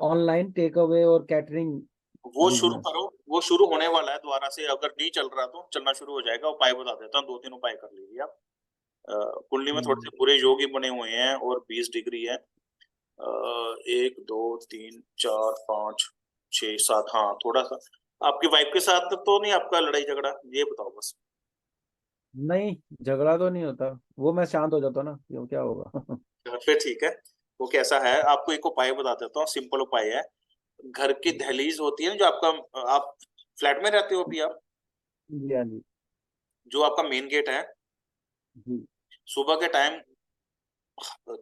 ऑनलाइन टेक अवे और कैटरिंग वो शुरू बिजनेस। करो, वो शुरू होने वाला है दोबारा से, अगर नहीं चल रहा तो चलना शुरू हो जाएगा। उपाय बता देता हूँ, 2 3 उपाय कर लीजिए आप। कुंडली में थोड़े से बुरे योग ही बने हुए हैं और 20 डिग्री है। 1 2 3 4 5 6 7। हाँ, थोड़ा सा आपकी वाइफ के साथ तो नहीं आपका लड़ाई झगड़ा, ये बताओ बस। नहीं, झगड़ा तो नहीं होता, वो मैं शांत हो जाता हूँ ना, क्यों क्या होगा। फिर ठीक है। वो कैसा है, आपको एक उपाय बता देता हूँ, सिंपल उपाय है। घर की दहलीज होती है ना, जो आपका, आप फ्लैट में रहते हो अभी आप, जी हाँ जी। जो आपका मेन गेट है, जी। सुबह के टाइम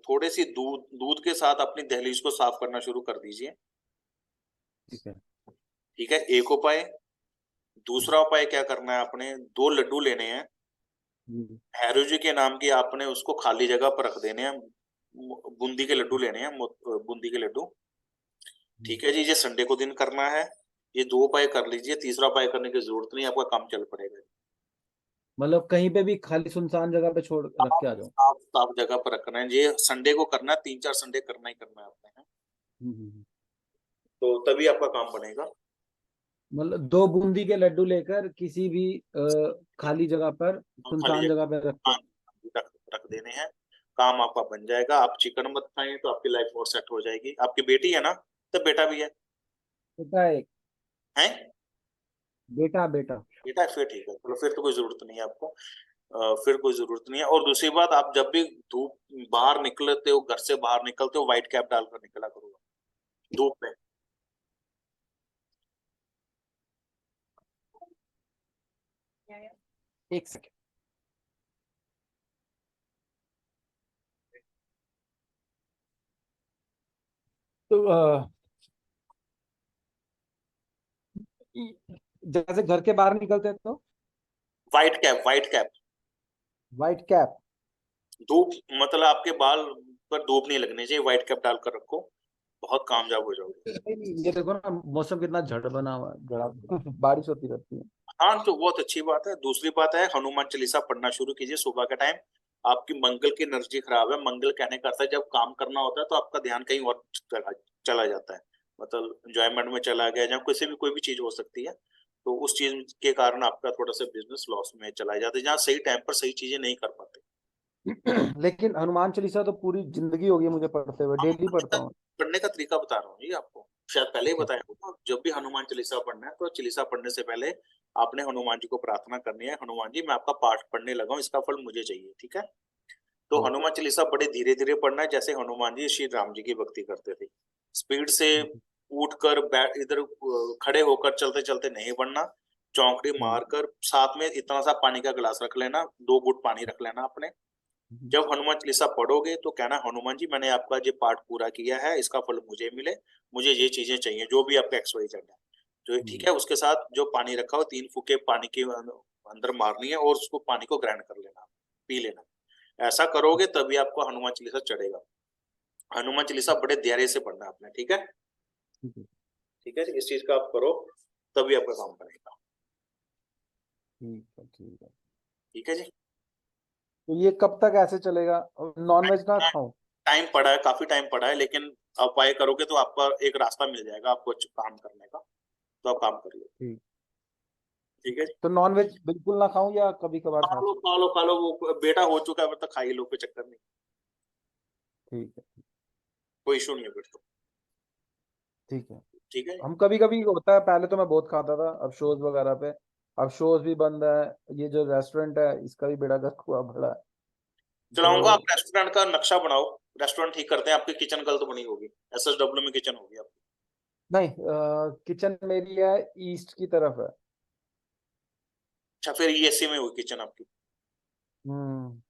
थोड़े सी दूध दूध के साथ अपनी दहलीज को साफ करना शुरू कर दीजिए। ठीक है। ठीक है, एक उपाय। दूसरा उपाय क्या करना है, आपने 2 लड्डू लेने हैं, जी। भैरव जी के नाम की, आपने उसको खाली जगह पर रख देने हैं। बूंदी के लड्डू लेने हैं, बूंदी के लड्डू। ठीक है जी, ये संडे को दिन करना है। ये 2 उपाय कर लीजिए, तीसरा उपाय करने की जरूरत नहीं, आपका काम चल पड़ेगा। मतलब कहीं पे भी खाली सुनसान जगह पे छोड़ रख आप के आ जाऊं? साफ साफ जगह पर रखना है, ये संडे को करना है, 3 4 संडे करना ही करना है आपने, है? हम्म। तो तभी आपका काम बनेगा। मतलब 2 बूंदी के लड्डू लेकर किसी भी खाली जगह पर, हम खाली सुनसान जगह जगह, पर रख के। हाँ, रख रख देने हैं। काम आपका बन जाएगा। आप चिकन मत खाएं तो आपकी लाइफ और सेट हो जाएगी। आपकी बेटी है ना, तो बेटा भी है? बेटा एक। हैं? बेटा बेटा। बेटा है, फिर ठीक है, चलो फिर तो कोई जरूरत नहीं है आपको। फिर कोई जरूरत नहीं है। और दूसरी बात, आप जब भी धूप, बाहर निकलते हो, घर से बाहर निकलते हो, व्हाइट कैप डालकर निकला करो धूप में। एक सेकंड। तो जैसे घर के बाहर निकलते हैं तो white cap, white cap. White cap. धूप, मतलब आपके बाल पर धूप नहीं लगनी चाहिए, व्हाइट कैप डालकर रखो, बहुत कामयाब हो जाओगे। ये देखो ना, मौसम कितना झड़ बना हुआ है, जड़ा बारिश होती रहती है। हाँ, तो बहुत अच्छी बात है। दूसरी बात है, हनुमान चालीसा पढ़ना शुरू कीजिए सुबह के टाइम। आपकी मंगल की एनर्जी खराब है, मंगल कहने का अर्थ है जब काम करना होता है तो आपका ध्यान कहीं और चला जाता है, मतलब एंजॉयमेंट में चला गया, या किसी भी कोई भी चीज हो सकती है। तो उस चीज के कारण आपका थोड़ा सा बिजनेस लॉस में चला जाता है, जहाँ सही टाइम पर सही चीजें नहीं कर पाते। लेकिन हनुमान चालीसा तो पूरी जिंदगी होगी मुझे पढ़ते हुए, हाँ, डेली पढ़ता हूँ। पढ़ने का तरीका बता रहा हूँ जी आपको, शायद पहले ही अच्छा। बताया होगा। जब भी हनुमान चालीसा पढ़ना है तो चालीसा पढ़ने से पहले आपने हनुमान जी को प्रार्थना करनी है, हनुमान जी मैं आपका पाठ पढ़ने लगा हूँ, इसका फल मुझे चाहिए। ठीक है, तो ठीक। हनुमान चालीसा बड़े धीरे धीरे पढ़ना है, जैसे हनुमान जी श्री राम जी की भक्ति करते थे। स्पीड से उठकर बैठ इधर खड़े होकर चलते चलते नहीं पढ़ना। चौकड़ी हम्म। मारकर साथ में इतना सा पानी का गिलास रख लेना, 2 घूंट पानी रख लेना अपने। जब हनुमान चालीसा पढ़ोगे तो कहना, हनुमान जी मैंने आपका ये पाठ पूरा किया है, इसका फल मुझे मिले, मुझे ये चीजें चाहिए, जो भी आपका एक्स वाई जेड है। तो ठीक है, उसके साथ जो पानी रखा हो, 3 फुके पानी के अंदर मारनी है और उसको पानी को ग्राइंड कर लेना, पी लेना। ऐसा करोगे तभी आपको हनुमान चालीसा चढ़ेगा। हनुमान चालीसा बड़े धैर्य से पढ़ना है आपने, ठीक है? ठीक है। ठीक है, इस चीज का आप करो, तभी आपका काम बनेगा। ठीक है। ठीक है। ठीक है जी। तो ये कब तक ऐसे चलेगा, नॉनवेज ना खाऊं? टाइम पड़ा है, काफी टाइम पड़ा है, लेकिन आप उपाय करोगे तो आपका एक रास्ता मिल जाएगा आपको काम करने का, तो आप काम कर लो। ठीक। ठीक है जी। तो नॉनवेज बिल्कुल ना खाऊं या कभी कभार खा खा लो सकूं? खा लो खा लो, वो बेटा हो चुका है, तो खा ही लो, कोई चक्कर नहीं, ठीक है। कोई इशू नहीं है फिर तो। ठीक है। ठीक है। हम कभी कभी होता है, पहले तो मैं बहुत खाता था, अब शोज वगैरह पे, अब शोज भी बंद है। ये जो रेस्टोरेंट है इसका भी बेड़ा गर्क हुआ बड़ा है। चलाऊंगा, आप तो रेस्टोरेंट का नक्शा बनाओ, रेस्टोरेंट ठीक करते हैं, आपकी किचन कल तो बनी होगी, SSW में किचन होगी आपकी। नहीं, किचन मेरी है ईस्ट की तरफ है। अच्छा, फिर ESC में हुई किचन आपकी। हम्म।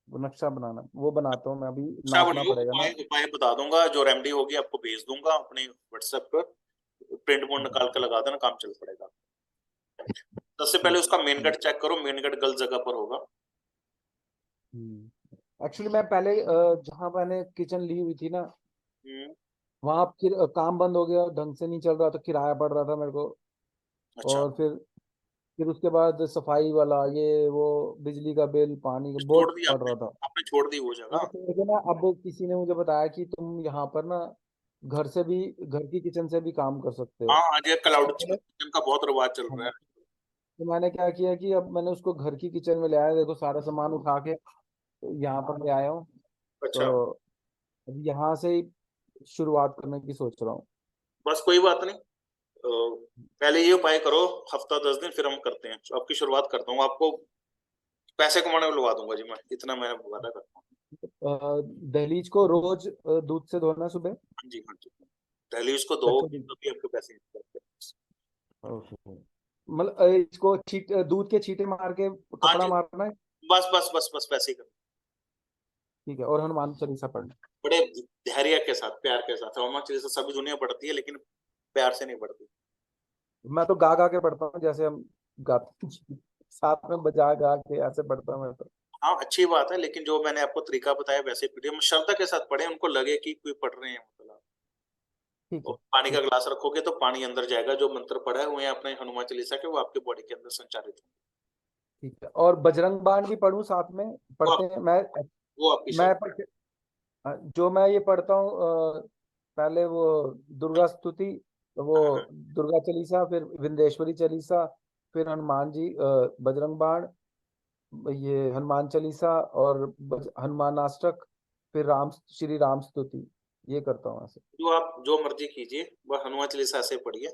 वो नक्शा बनाना, वो बनाता हूँ मैं अभी, नक्शा नापना बनाओ, पड़ेगा उपाय ना। उपाय बता दूंगा, जो रेमेडी होगी आपको भेज दूंगा अपने WhatsApp पर, प्रिंट बोर्ड निकाल के लगा देना, काम चल पड़ेगा। सबसे पहले ठीक उसका मेन है। गेट चेक करो, मेन गेट गलत जगह पर होगा। एक्चुअली मैं पहले जहाँ मैंने किचन ली हुई थी ना, हम्म। वहाँ काम बंद हो गया, ढंग से नहीं चल रहा, तो किराया पड़ रहा था मेरे को। अच्छा। और फिर उसके बाद सफाई वाला ये वो, बिजली का बिल, पानी का छोड़ बहुत दी पड़ आपने, रहा था। आपने छोड़ दी वो वो जगह। छोड़ के ना, अब किसी ने मुझे बताया कि तुम यहाँ पर ना घर से भी, घर की किचन से भी काम कर सकते हो। हाँ, आज ये तो क्लाउड मैंने किचन का बहुत रिवाज चल रहा हाँ, है। तो मैंने क्या किया कि अब मैंने उसको घर की किचन में ले आया, देखो सारा सामान उठा के यहाँ पर ले आया हूँ। अच्छा। तो अब यहाँ से ही शुरुआत करने की सोच रहा हूँ। बस कोई बात नहीं, पहले ये उपाय करो, हफ्ता 10 दिन, फिर हम करते हैं, तो आपकी शुरुआत करता हूँ, आपको पैसे कमाने में लगा दूंगा जी, मैं इतना मैं वादा करता हूँ। दहलीज को रोज दूध से धोना सुबह। हाँ जी, हाँ जी। पहले उसको दो, कच्चे दूध। तभी आपके पैसे निकलते हैं। ओके। मतलब इसको दूध के छींटे मार के हाँ कपड़ा जी, मारना है। बस बस बस बस वैसे ही करो। ठीक है, और हनुमान चालीसा पढ़ना। बड़े धैर्य के साथ, प्यार के साथ, रोमांच जैसे सभी दुनिया पढ़ती है, लेकिन प्यार से नहीं पढ़ती। मैं तो गा गा के पढ़ता हूँ, जैसे हम गाते हैं। साथ में बजा गा के ऐसे पढ़ता हूँ मैं तो। हाँ, अच्छी बात है, लेकिन जो मैंने आपको तरीका बताया वैसे पढ़िए, हम श्रद्धा के साथ पढ़े, उनको लगे कि कोई पढ़ रहे हैं, मतलब। ठीक और है। पानी का ठीक है। गिलास रखोगे तो पानी अंदर जाएगा, जो मंत्र पढ़ा है हुए अपने हनुमान चालीसा के, वो आपके बॉडी के अंदर संचारित होंगे। ठीक है, और बजरंग बाण भी पढ़ूं साथ में? वो पढ़ते आप, हैं मैं। वो आपकी मैं श्रद्धा। जो मैं ये पढ़ता हूँ, पहले वो दुर्गा स्तुति, वो हाँ हाँ। दुर्गा चालीसा, फिर विंध्येश्वरी चालीसा, फिर हनुमान जी बजरंग बाण, ये हनुमान चालीसा, और हनुमान अष्टक, फिर श्री राम स्तुति, ये करता हूँ ऐसे। जो आप जो मर्जी कीजिए, वह हनुमान चालीसा से पढ़िए,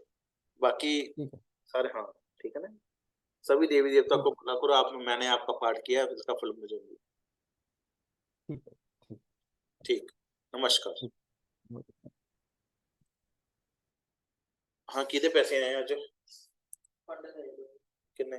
बाकी ठीक है। सारे, हाँ, ठीक है ना। सभी देवी देवता ठीक को भला करो, आप, मैंने आपका पाठ किया, इसका फल मुझे मिला। ठीक है। ठीक। ठीक। नमस्कार। ठीक। हाँ, कितने पैसे आए आज? कितने?